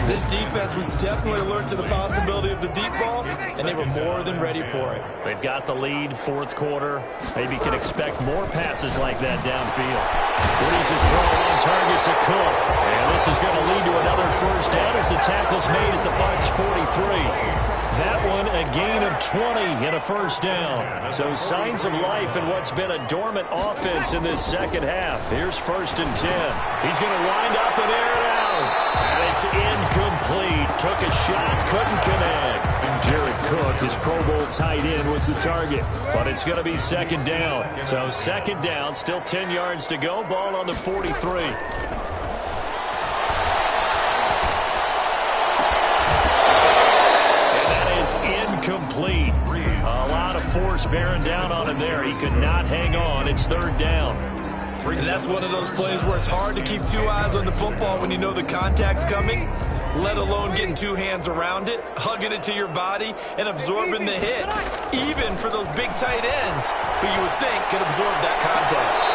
This defense was definitely alert to the possibility of the deep ball, and they were more than ready for it. They've got the lead, 4th quarter. Maybe can expect more passes like that downfield. Breeze is throwing on target to Cook. And this is going to lead to another 1st down as the tackle's made at the Bucs 43. That one a gain of 20 and a 1st down. So signs of life in what's been a dormant offense in this 2nd half. Here's 1st and 10. He's going to wind up and air it out. And it's incomplete. Took a shot, couldn't connect. Jared Cook, his Pro Bowl tight end, was the target. But it's going to be 2nd down. So 2nd down, still 10 yards to go. Ball on the 43. Incomplete. A lot of force bearing down on him there. He could not hang on. It's 3rd down. And that's one of those plays where it's hard to keep 2 eyes on the football when you know the contact's coming. let alone getting two hands around it, hugging it to your body, and absorbing the hit, even for those big tight ends who you would think could absorb that contact.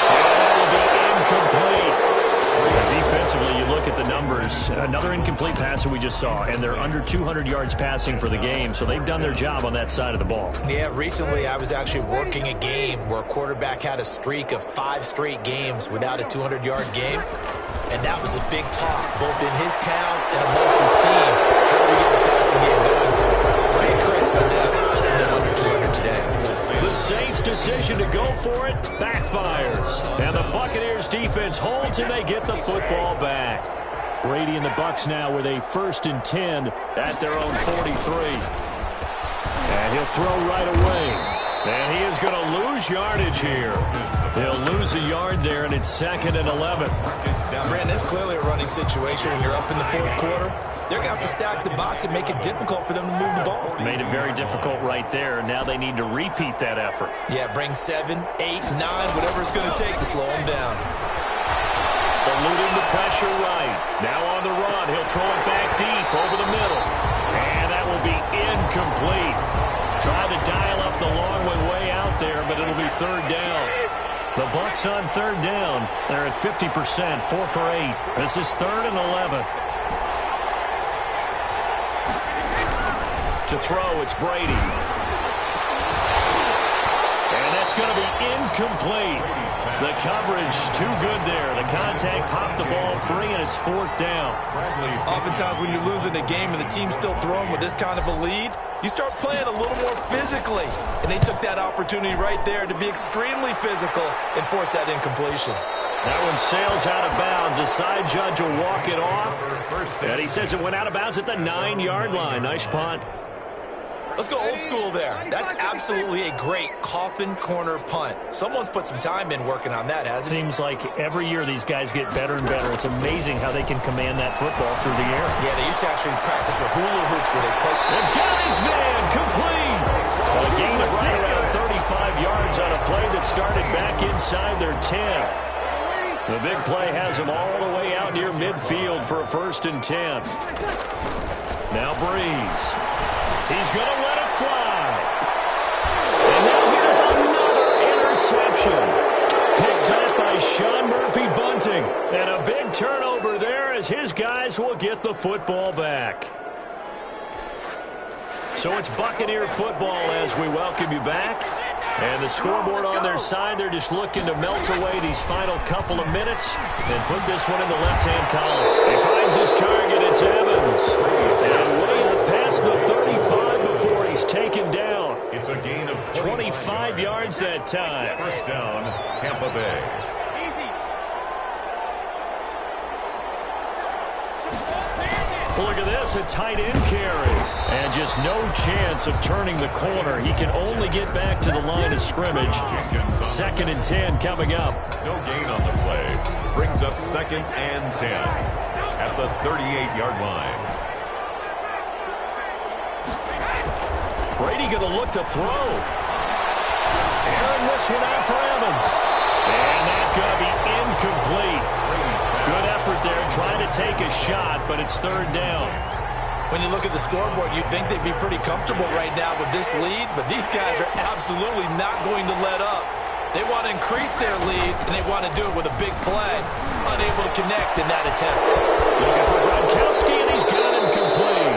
That will be incomplete. Defensively, you look at the numbers. Another incomplete pass that we just saw, and they're under 200 yards passing for the game, so they've done their job on that side of the ball. Yeah, recently I was actually working a game where a quarterback had a streak of 5 straight games without a 200-yard game, and that was a big talk, both in his town and amongst his team. How do we get the passing game going? So big credit to them, and them under 200 today. The Saints' decision to go for it backfires. And the Buccaneers defense holds and they get the football back. Brady and the Bucs now with a 1st and 10 at their own 43. And he'll throw right away. And he is going to lose yardage here. He'll lose a yard there, and it's 2nd and 11. Brandon, it's clearly a running situation, and you're up in the 4th quarter. They're going to have to stack the box and make it difficult for them to move the ball. Made it very difficult right there. Now they need to repeat that effort. Yeah, bring 7, 8, 9, whatever it's going to take to slow them down. Eluding the pressure right. Now on the run. He'll throw it back deep over the middle. And that will be incomplete. Tried to dial up the long one way out there, but it'll be 3rd down. The Bucs on 3rd down. They're at 50%, 4 for 8. This is 3rd and 11. To throw, it's Brady. And that's going to be incomplete. The coverage too good there. The contact popped the ball free, and it's 4th down. Oftentimes when you're losing a game and the team's still throwing with this kind of a lead, you start playing a little more physically. And they took that opportunity right there to be extremely physical and force that incompletion. That one sails out of bounds. The side judge will walk it off. And he says it went out of bounds at the 9-yard line. Nice punt. Let's go old school there. That's absolutely a great coffin corner punt. Someone's put some time in working on that, hasn't it? Seems like every year these guys get better and better. It's amazing how they can command that football through the air. Yeah, they used to actually practice with hula hoops where they play. They've got his man complete. A gain of right around 35 yards on a play that started back inside their 10. The big play has them all the way out near midfield for a 1st and 10. Now Breeze. He's going to let it fly. And now here's another interception. Picked up by Sean Murphy-Bunting. And a big turnover there as his guys will get the football back. So it's Buccaneer football as we welcome you back. And the scoreboard on their side, they're just looking to melt away these final couple of minutes and put this one in the left-hand column. He finds his target. It's Evans. And way up past the 35 before he's taken down. It's a gain of 25 yards that time. 1st down, Tampa Bay. Look at this, a tight end carry. And just no chance of turning the corner. He can only get back to the line of scrimmage. 2nd and 10 coming up. No gain on the play. Brings up 2nd and 10 at the 38-yard line. Brady going to look to throw. Airing this one out for Evans. And that's going to be incomplete. Good effort there, trying to take a shot, but it's 3rd down. When you look at the scoreboard, you'd think they'd be pretty comfortable right now with this lead, but these guys are absolutely not going to let up. They want to increase their lead, and they want to do it with a big play. Unable to connect in that attempt. Looking for Gronkowski, and he's got him complete.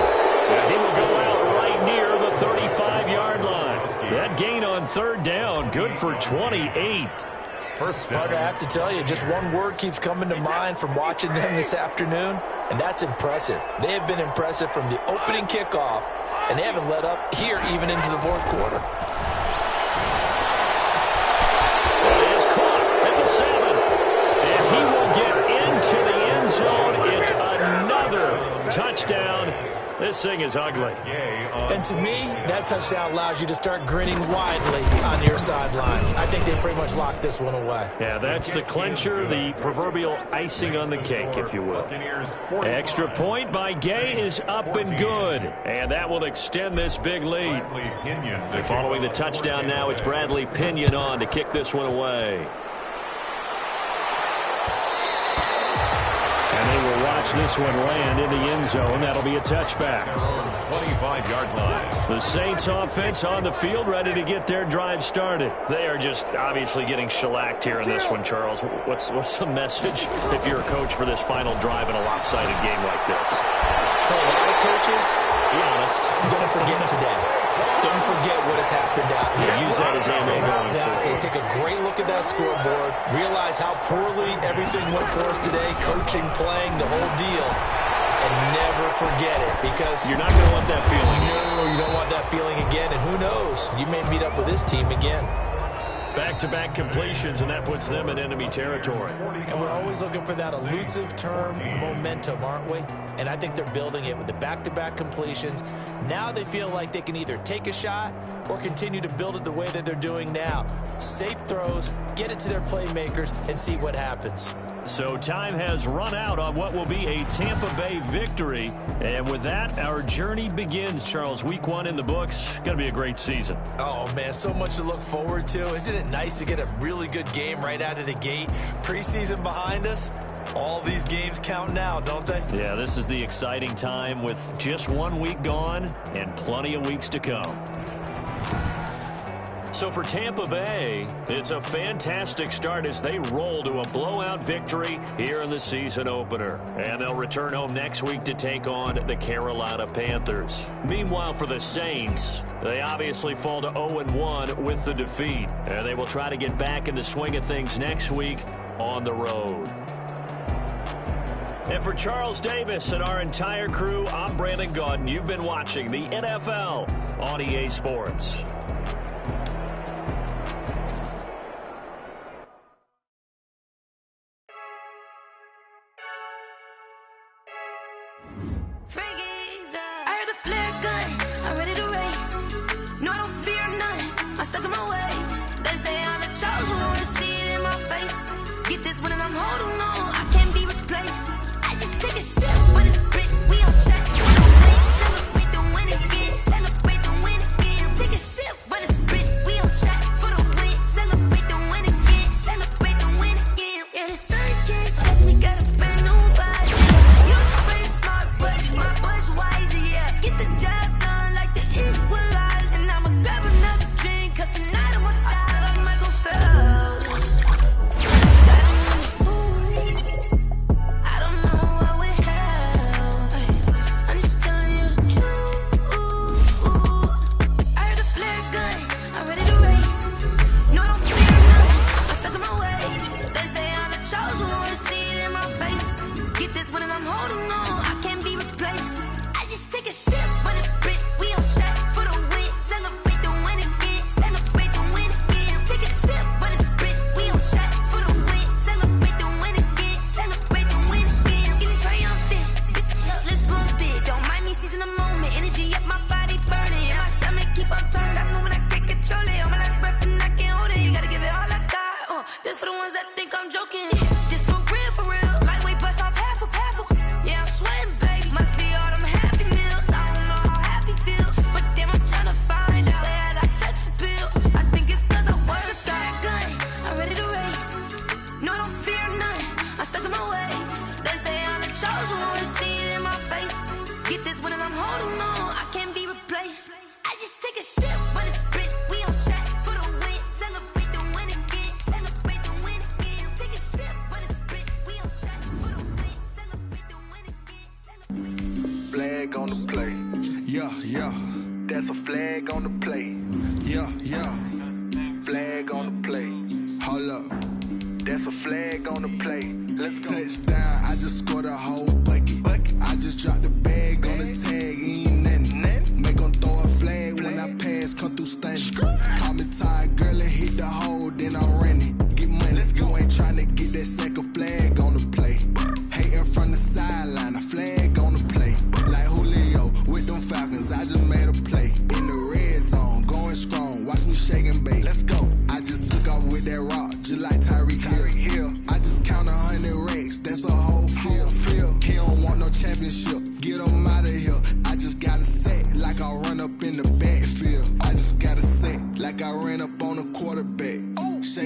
And he will go out right near the 35-yard line. That gain on 3rd down, good for 28. Carter, I have to tell you, just one word keeps coming to mind from watching them this afternoon, and that's impressive. They have been impressive from the opening kickoff, and they haven't let up here even into the 4th quarter. It is caught at the 7, and he will get into the end zone. It's another touchdown. This thing is ugly. And to me, that touchdown allows you to start grinning widely on your sideline. I think they pretty much locked this one away. Yeah, that's the clincher, the proverbial icing on the cake, if you will. Extra point by Gay is up and good. And that will extend this big lead. And following the touchdown now, it's Bradley Pinion on to kick this one away. And they will ride watch this one land in the end zone. That'll be a touchback. 25-yard line. The Saints offense on the field, ready to get their drive started. They are just obviously getting shellacked here in this one, Charles. What's the message if you're a coach for this final drive in a lopsided game like this? For a lot of coaches, be honest, don't forget today. Don't forget what has happened out here. Use that as ammo. Exactly. Take a great look at that scoreboard. Realize how poorly everything went for us today. Coaching, playing, the whole deal. And never forget it, because you're not going to want that feeling. No, you don't want that feeling again. And who knows? You may meet up with this team again. Back-to-back completions, and that puts them in enemy territory. And we're always looking for that elusive term, momentum, aren't we? And I think they're building it with the back-to-back completions. Now they feel like they can either take a shot or continue to build it the way that they're doing now. Safe throws, get it to their playmakers, and see what happens. So time has run out on what will be a Tampa Bay victory. And with that, our journey begins, Charles. Week 1 in the books. Going to be a great season. Oh, man, so much to look forward to. Isn't it nice to get a really good game right out of the gate? Preseason behind us. All these games count now, don't they? Yeah, this is the exciting time with just 1 week gone and plenty of weeks to come. So for Tampa Bay, it's a fantastic start as they roll to a blowout victory here in the season opener. And they'll return home next week to take on the Carolina Panthers. Meanwhile, for the Saints, they obviously fall to 0-1 with the defeat. And they will try to get back in the swing of things next week on the road. And for Charles Davis and our entire crew, I'm Brandon Gaudin. You've been watching the NFL on EA Sports.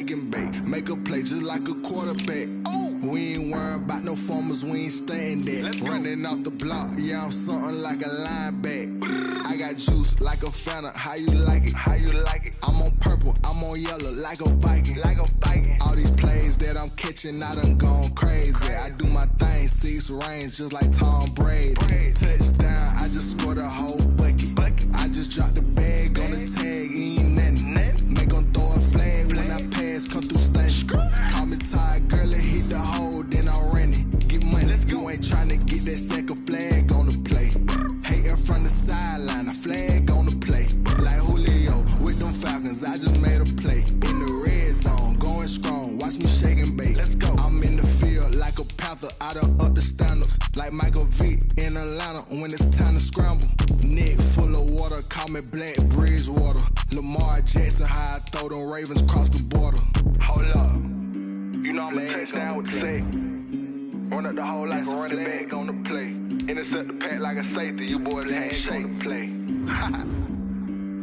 shake and bake. Make a play just like a quarterback. We ain't worrying about no formers, we ain't staying there. Running off the block, yeah, I'm something like a linebacker. I got juice like a Fanta, how you like it? I'm on purple, I'm on yellow like a Viking. All these plays that I'm catching, I done gone crazy. I do my thing, 6 range just like Tom Brady. Touchdown, I just scored a whole bucket. I just dropped the bag on the tag, ain't nothing. Make 'em throw a flag when I pass, come through stunning. Call me tired, girl, and hit the hole, then I ran it. Get money, you ain't tryna get that second flag on the play. Hating from the sideline, a flag on the play. Like Julio with them Falcons, I just made a play. In the red zone, going strong, watch me shake and bake. I'm in the field like a panther, I done up the standards. Like Michael Vick in Atlanta when it's time to scramble. Neck full of water, call me Black Bridgewater. Lamar Jackson, how I throw them Ravens across the border. Hold up, you know I'm a touchdown with the safe. Run up the whole like a running back on the play. Intercept the pack like a safety, you boys ain't shake the play.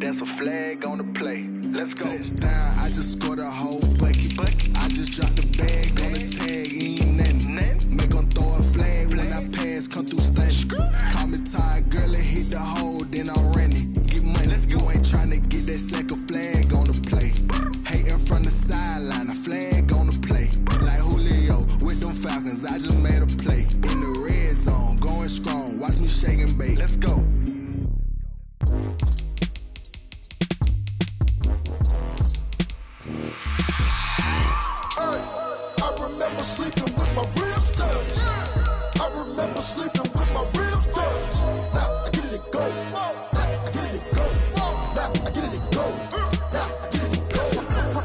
That's a flag on the play. Let's go. Touchdown, I just scored a whole bucket. I just dropped the bag on the tag, ain't nothing. Make 'em throw a flag when I pass, come through stunning. Call me tired, girl, and hit the hole, then I ran it. Get money, you ain't tryna get that second flag on the play. Hating from the sideline, a flag on the play. Like Julio with them Falcons, I just made a play. In the red zone, going strong, watch me shake and bake. Let's go. I remember sleeping with my ribs touched. I remember sleeping with my ribs touched. Now I get it and go. Now I get it and go. Now I get it and go. Now I get it and go.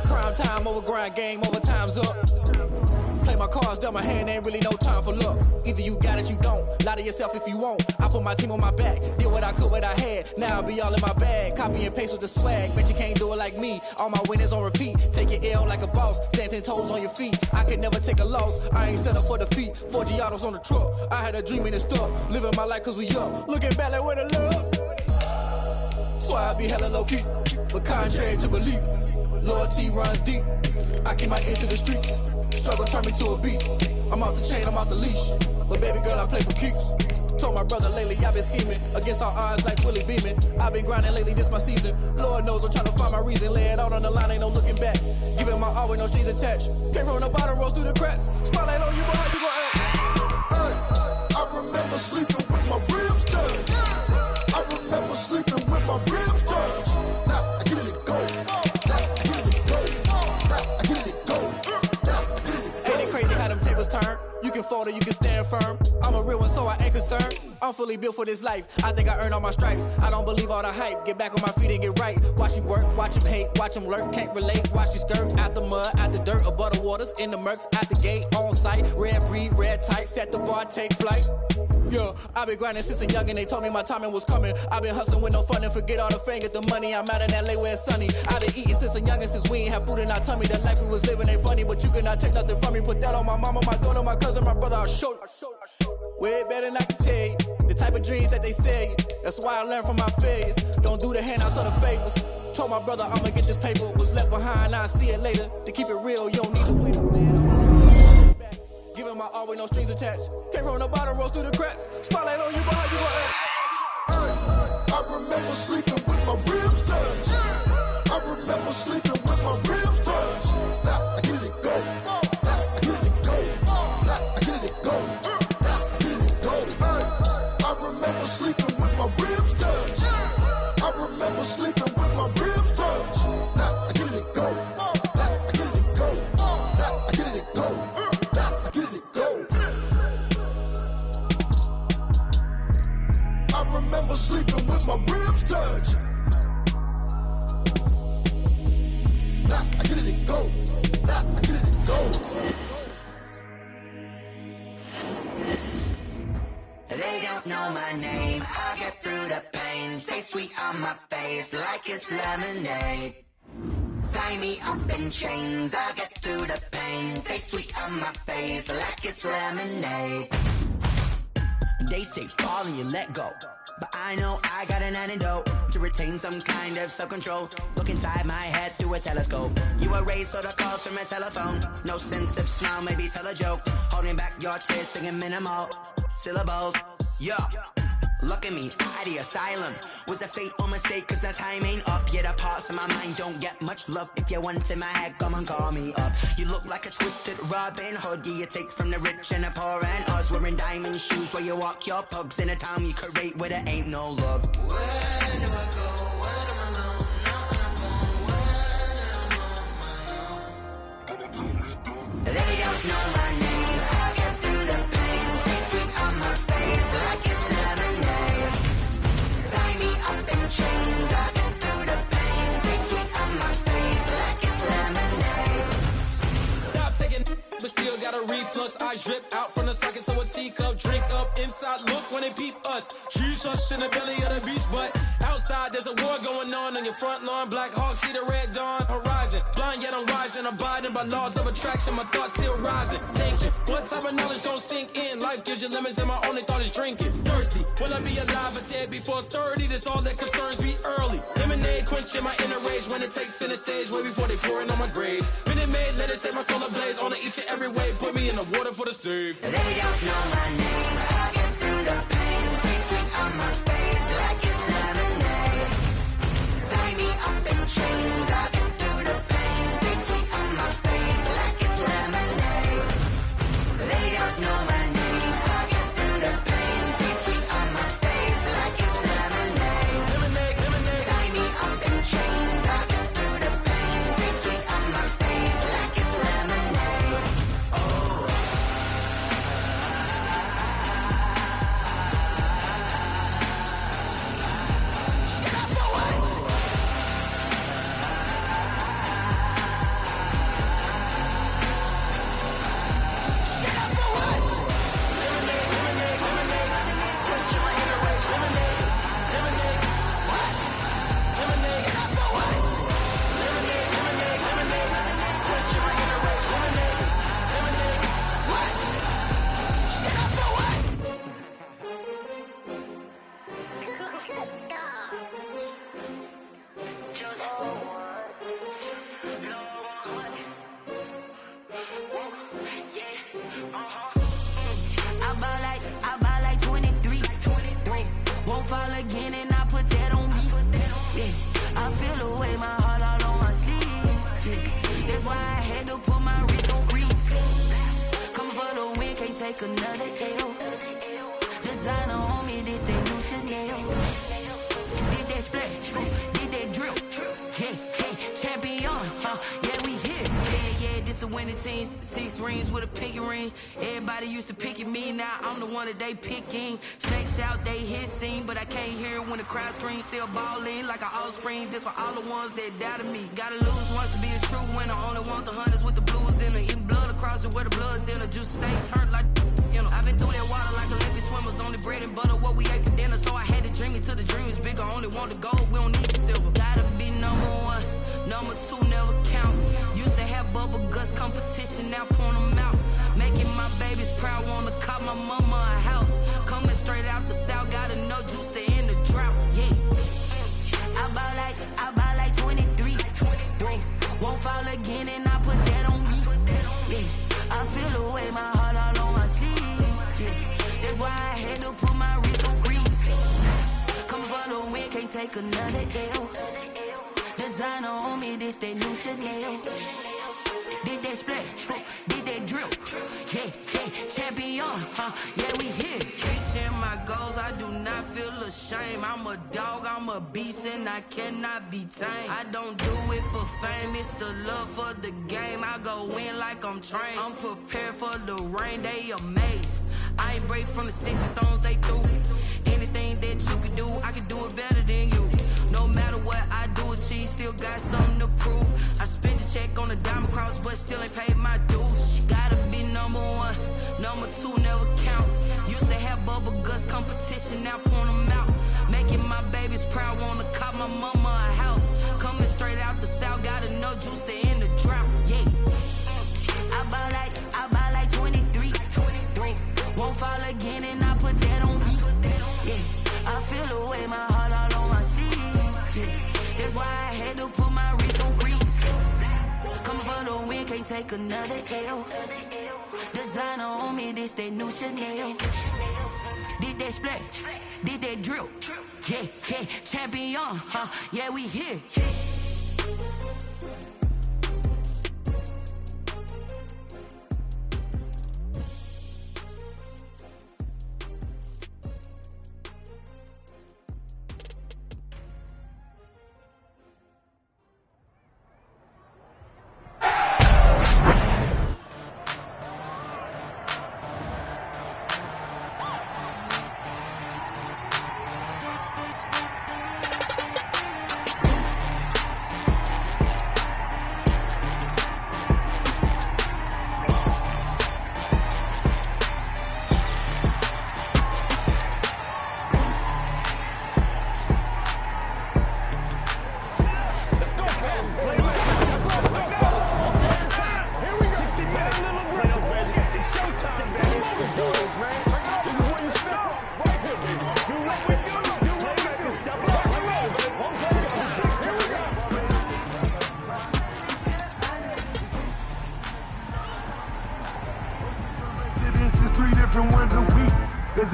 Prime time over grind game, over time's up. Play my cards, dealt my hand, ain't really no time for luck. Either you got it, you don't. Lie to yourself if you won't. I put my team on my back, did what I could, what I had. Now I'll be all in my bag. Copy and paste with the swag. Bet you can't do it like me. All my winners on repeat. Take your L like a boss. Stand 10 toes on your feet. I can never take a loss. I ain't set up for defeat. 4 Giottos on the truck. I had a dream and it's stuck. Living my life cause we up. Looking back like where the love. So I be hella low key. But contrary to belief, loyalty runs deep. I keep my ear to the streets. Struggle turned me to a beast. I'm off the chain, I'm off the leash. But baby girl, I play for keeps. Told my brother lately I've been scheming against all odds like Willie Beeman. I've been grinding lately, this my season. Lord knows I'm trying to find my reason. Lay it out on the line, ain't no looking back. Giving my all with no strings attached. Came from the bottom, rose through the cracks. Spotlight on you, boy, how you gon' act? I remember sleeping with my ribs touched. I remember sleeping with my ribs touched. Now I get it and go. Now I get it and go. Now I get it and go. Now I get it and go. Ain't it crazy how them tables turn? You can fold or you can stand firm. I'm a real one, so I ain't concerned. I'm fully built for this life. I think I earned all my stripes. I don't believe all the hype. Get back on my feet and get right. Watch you work, watch him hate, watch him lurk. Can't relate, watch you skirt. Out the mud, out the dirt, above the waters, in the murks, out the gate, on site. Red breed, red tight, set the bar, take flight. Yeah, I been grinding since a youngin'. They told me my timing was coming. I been hustling with no fun and forget all the fame, get the money. I'm out in LA where it's sunny. I been eating since a youngin', since we ain't have food in our tummy. The life we was living ain't funny, but you cannot take nothing from me. Put that on my mama, my daughter, my cousin, my brother. I'll show you. Way better than I can tell you. The type of dreams that they sell you. That's why I learned from my failures. Don't do the handouts or the favors. Told my brother I'ma get this paper. Was left behind, I'll see it later. To keep it real, you don't need to wait a minute. Giving my all with no strings attached. Came from the bottom, rose through the cracks. Spotlight on you, boy, how you gon' act? I remember sleeping with my ribs touched. I remember sleeping with my ribs touched. Now I get it and go. Now I get it and go. Now I get it and go. Now I get it and go. I remember sleeping with my ribs touched. I remember sleeping with my ribs touched. Now I get it and go. Now I get it and go. Now I get it and go. Now I get it and go. I remember sleeping with my ribs touched. Now I get it and go. Now I get it and go. They don't know my name, I get through the pain. Taste sweet on my face like it's lemonade. Tie me up in chains, I get through the pain. Taste sweet on my face like it's lemonade. They say fall and you let go, but I know I got an antidote. to retain some kind of self-control. Look inside my head through a telescope. You erase all the calls from a telephone. No sense of smile, maybe tell a joke. Holding back your tears, singing minimal syllables. Yeah. Look at me, at the asylum. Was a fate or mistake, cause the time ain't up. Yet the parts of my mind don't get much love. If you want in my head, come and call me up. You look like a twisted Robin Hood. Yeah, you take from the rich and the poor and us. Wearing diamond shoes where you walk your pugs. In a town you create where there ain't no love. Where do I go? When I'm alone? Not on my phone. They don't know my name. I get through the pain. Taste sweet on my face like it's lemonade. Tie me up in chains. I get through the pain. Taste sweet on my face like it's lemonade. Stop taking, but still got a reflux. Eyes drip out from the socket to a teacup. Drink up inside, look when they peep us. Huge us in the belly of the beach, but outside there's a war going on your front lawn. Black Hawk see the red dawn horizon. Blind yet I'm rising, abiding by laws of attraction. My thoughts still rising, thinking what type of knowledge gon' sink in? Life gives you lemons and my only thought is drinking. Thirsty, will I be alive or dead before 30? That's all that concerns me early. Lemonade quenching my inner rage when it takes center stage way before they pour it on my grave. Minute Maid, let it set my soul ablaze on each and every way. Put me in the water for the save. They don't know my name. I get through the pain. Taste sweet on my face like it's lemonade. Tie me up in chains. I get through the pain. Taste sweet on my face like it's lemonade. They don't know my name. I get through the pain. Taste sweet on my face like it's lemonade. Lemonade, lemonade. Tie me up in chains. I get through the pain. Taste sweet on my face like it's lemonade. Oh. I buy like 23. Won't fall again and I put that on me. Yeah, I feel away my heart all on my sleeve. Yeah, that's why I had to put my wrist on freeze. Come for the win, can't take another L. Designer on me, this that new Chanel. Did that splash, did that drill. Hey, champion, yeah, we here. Yeah, this the winning team. 6 rings with a pinky ring. Everybody used to picking me, now I'm the one that they picking. Snakes out, they hissing, but I can't hear when the crowd screams. Still balling like an offspring. This for all the ones that doubted me. Gotta lose once to be a true winner. Only want the hunters with the blues in it. Eating blood across it where the blood dinner. Juice stay turned like, you know. I've been through that water like Olympic swimmers. Only bread and butter, what we ate for dinner. So I had to dream it till the dream is bigger. Only want the gold, we don't need the silver. Gotta be number 1, number 2 never count. Used to have bubble guts competition, now point them out. Making my babies proud, wanna call my mama a house. Coming straight out the south, got enough juice to end the drought. Yeah, I buy like 23. Won't fall again and I put that on me. Yeah, I feel away my heart all on my sleeve. Yeah, that's why I had to put my wrist on freeze. Coming for the win, can't take another L. Designer on me, this that new Chanel. Did that splash, did that drill. Hey, champion, yeah, we here. Reaching my goals, I do not feel ashamed. I'm a dog, I'm a beast, and I cannot be tamed. I don't do it for fame, it's the love for the game. I go in like I'm trained. I'm prepared for the rain, they amazed. I ain't break from the sticks and stones they threw. Anything that you can do, I can do it better than you. No matter what I do, achieve, still got something to prove. I spent a check on the diamond cross, but still ain't paid my dues. Gotta be number 1, number 2 never count. Used to have bubble guts competition, now point them out. Making my babies proud, wanna call my mama a house. Coming straight out the south, got enough juice to end the drought. Yeah, I buy like 23. Won't fall again and I put that on me. Yeah, I feel away my heart all on my sleeve. take another L. Designer on me, this they new Chanel. This they splash, this they drill. Yeah, yeah, champion, huh? Yeah, we here.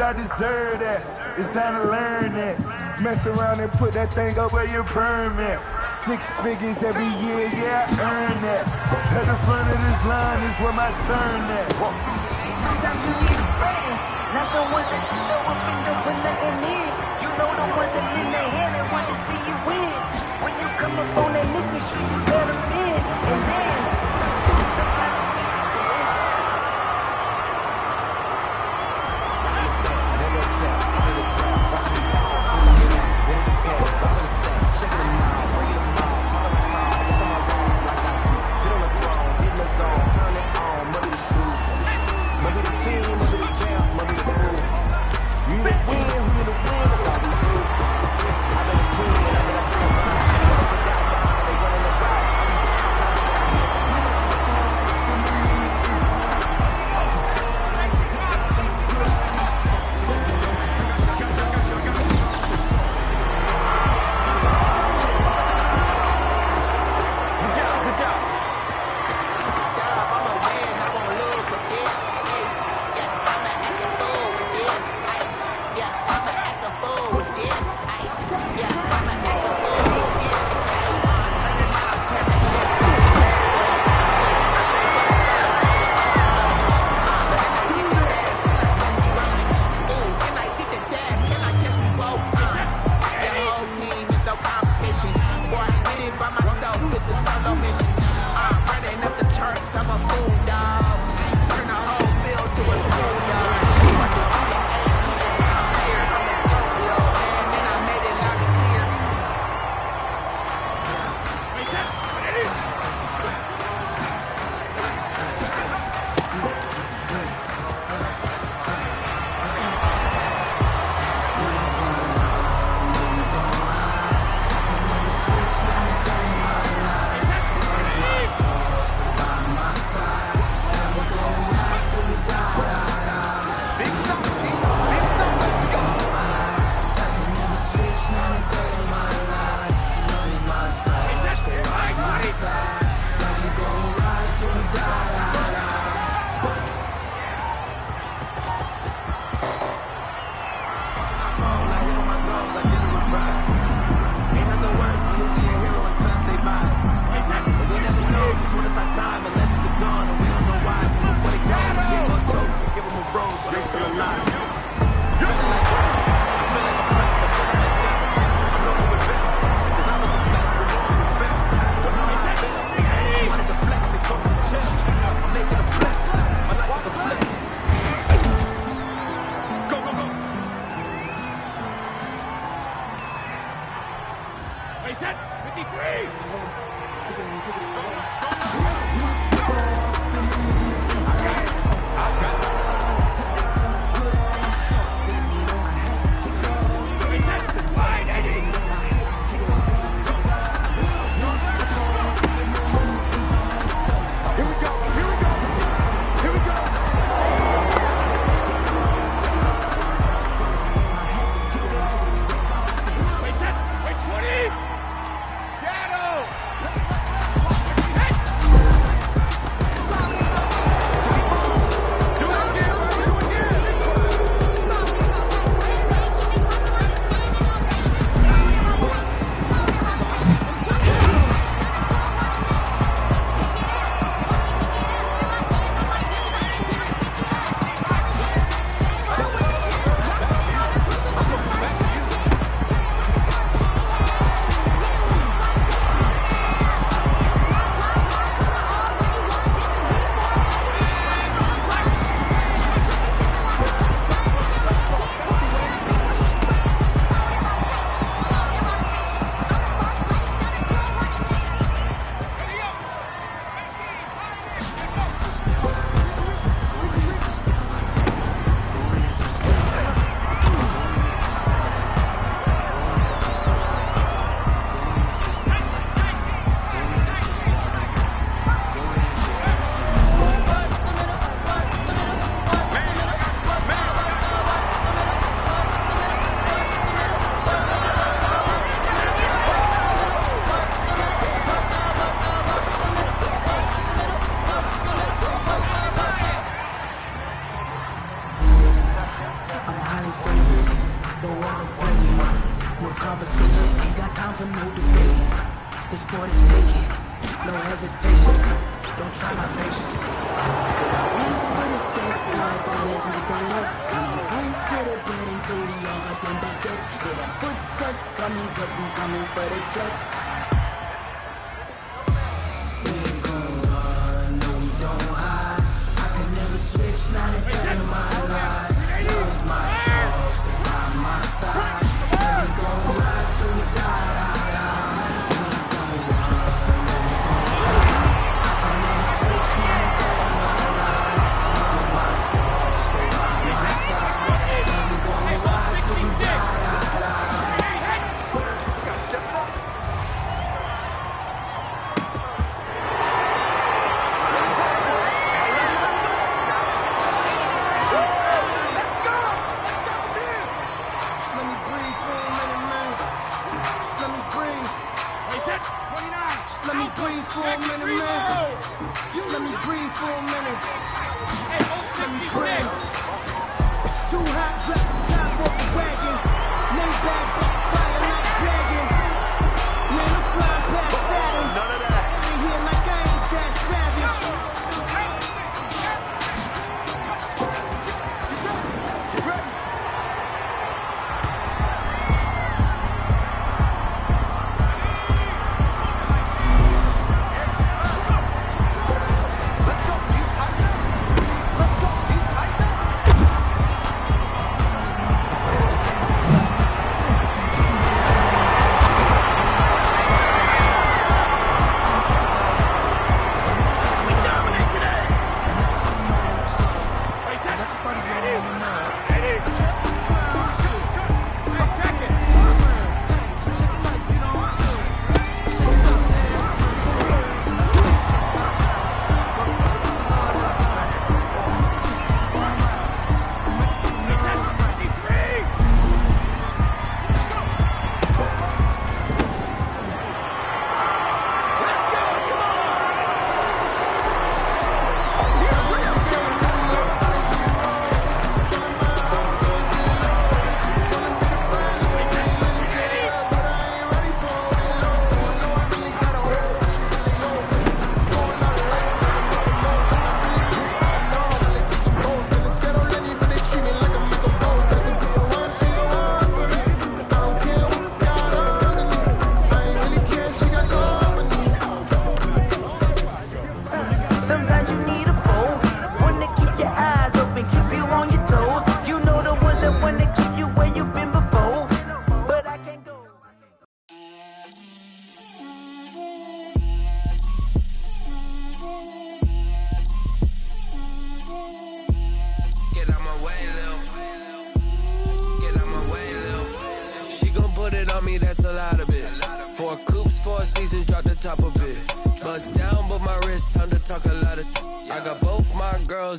I deserve that. It's time to learn that. Mess around and put that thing up where your permit. 6 figures every year, yeah, I earn that. At the front of this line is where my turn at. Sometimes you need a friend, not the ones that just show up and don't put nothing in. You know the ones that lend their hand and want to see you win. When you come up on that nigga shit, you better win. And then conversation. Ain't got time for no debate. It's for the taking. No hesitation. Don't try my patience. One for the sake, blood tellers make that look. And I'm going to the bed until we all got them baguettes. Yeah, the footsteps coming, cause we coming for the check. We ain't gon' run, no we don't hide. I could never switch, not a day in my life. Lose my dogs, they by my side. And we gon' ride till we die.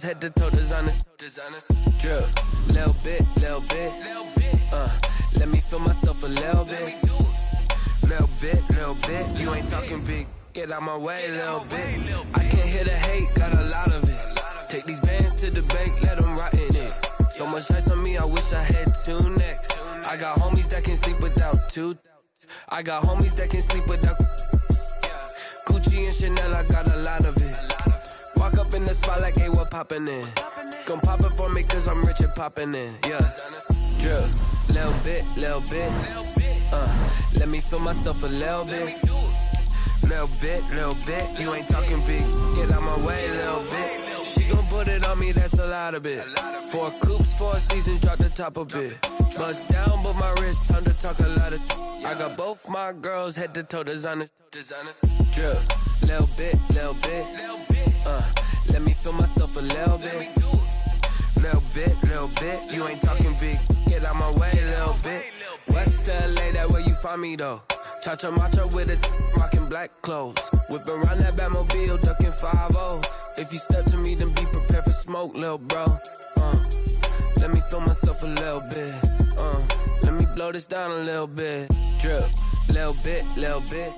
Head to toe designer, drip, little bit, let me feel myself a little bit, you ain't talking big, get out my way, little bit, I can't hear the hate, got a lot of it, take these bands to the bank, let them rot in it, so much ice on me, I wish I had two necks, I got homies that can sleep without two, I got homies that can sleep without, Gucci and Chanel, I got a lot of it, walk up in the spot like, hey, what poppin' in? Gon' pop it for me cause I'm rich and poppin' in, yeah. Drip, little bit, let me feel myself a little bit. Little bit, you ain't talking big, get out my way, little bit. She gon' put it on me, that's a lot of it. 4 coupes, 4 seasons, drop the top a bit. Bust down, but my wrist, time to talk a lot of. I got both my girls, head to toe designer. Drip, little bit, let me feel myself a little bit. Little bit, you ain't talking big, get out my way, little bit. West LA, that where you find me though. Cha-cha matcha with a rockin' black clothes. Whip around that Batmobile, ducking 5-0. If you step to me, then be prepared for smoke, lil' bro. Let me feel myself a little bit. Let me blow this down a little bit. Drip, little bit.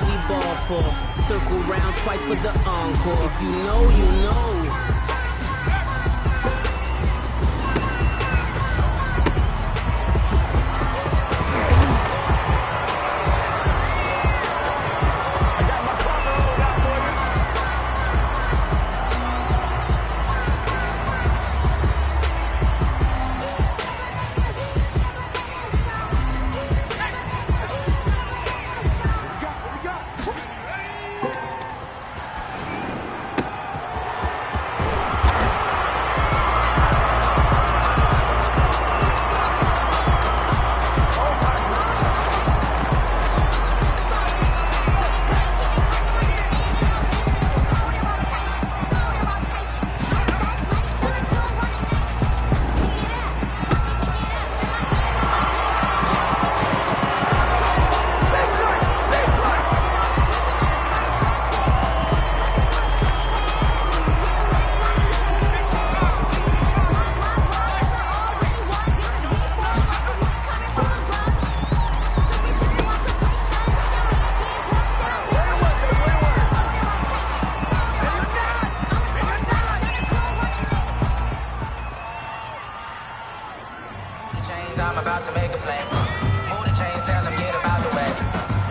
what we ball for. Circle round twice for the encore. If you know, you know. I'm about to make a play. Move the chains, tell them get about the way.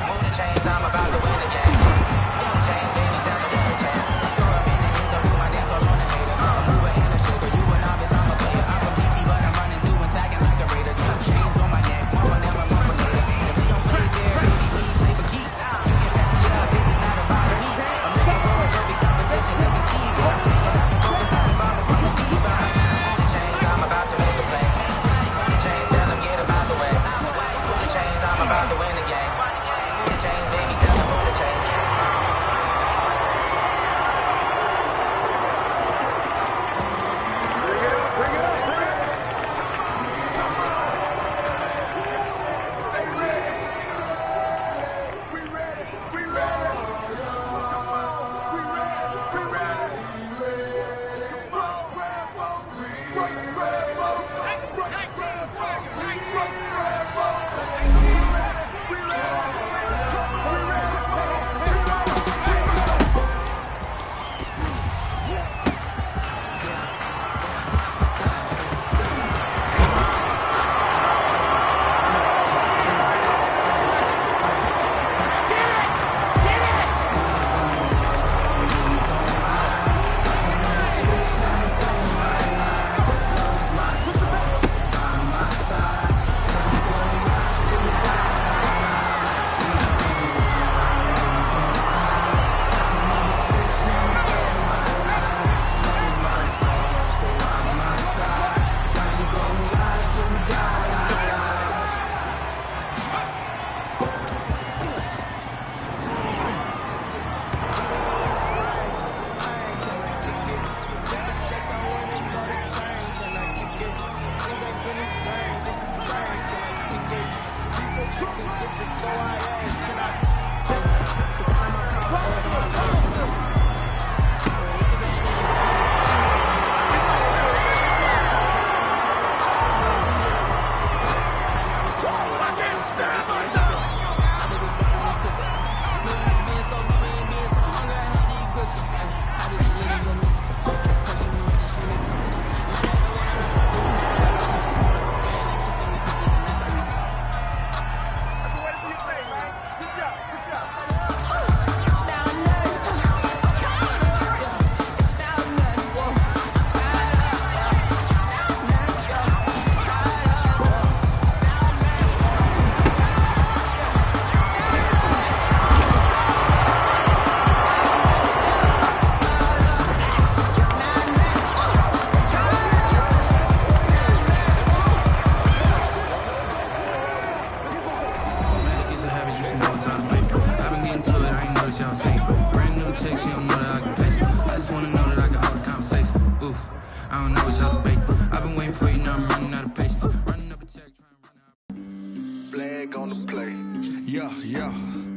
Move the chains, I'm about to win again. Move the chains, baby, tell them move the chains. I score up in the hits, I'll do my dance all on the hater. I'm moving in the sugar, you an obvious, I'm a player. I'm from DC, but I'm running through and sagging like a raider. Two chains on my neck, one for them and one for later. If we don't play fair, baby, please play for keeps. You can pass me up, this is not about me. I'm looking for a trophy competition like a Steve. I'm taking out and focused on the bomb from the diva. Move the chains, I'm about to make a play. I'm about to win the game. Move the chains, baby, tell them move the chains. Bring it up.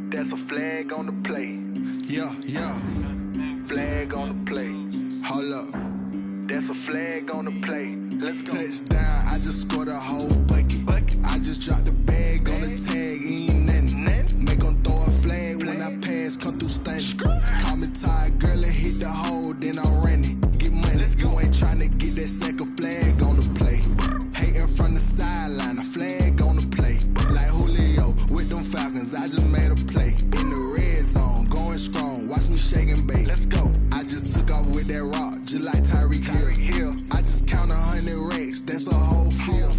That's a flag on the play. Yeah. Flag on the play. Hold up. That's a flag on the play. Let's go. Touchdown, I just scored a whole bucket. I just dropped the bag on the tag, ain't nothing. Make them throw a flag when I pass. bands come through stunning. Call me tired, girl, and hit the hole, then I'm running. Get money, you ain't tryna get that second flag on the play. Hating from the sideline, a flag on the play. Like Julio with them Falcons, I just made a play. In the red zone, going strong, watch me shake and bake. Let's go. I just took off with that rock, just like Tyreek Hill. I just count 100 racks, that's a whole field.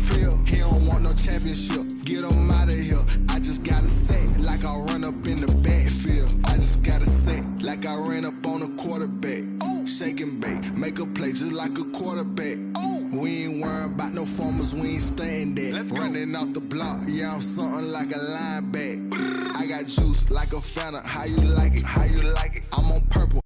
He don't want no championship, get him out of here. I just gotta say, like I run up in the backfield. I just gotta say, like I ran up on a quarterback. Shake and bake, make a play just like a quarterback. We ain't worrying about no formers, we ain't staying there. Running off the block, yeah, I'm something like a linebacker. I got juice like a Fanta, how you like it? How you like it? I'm on purple,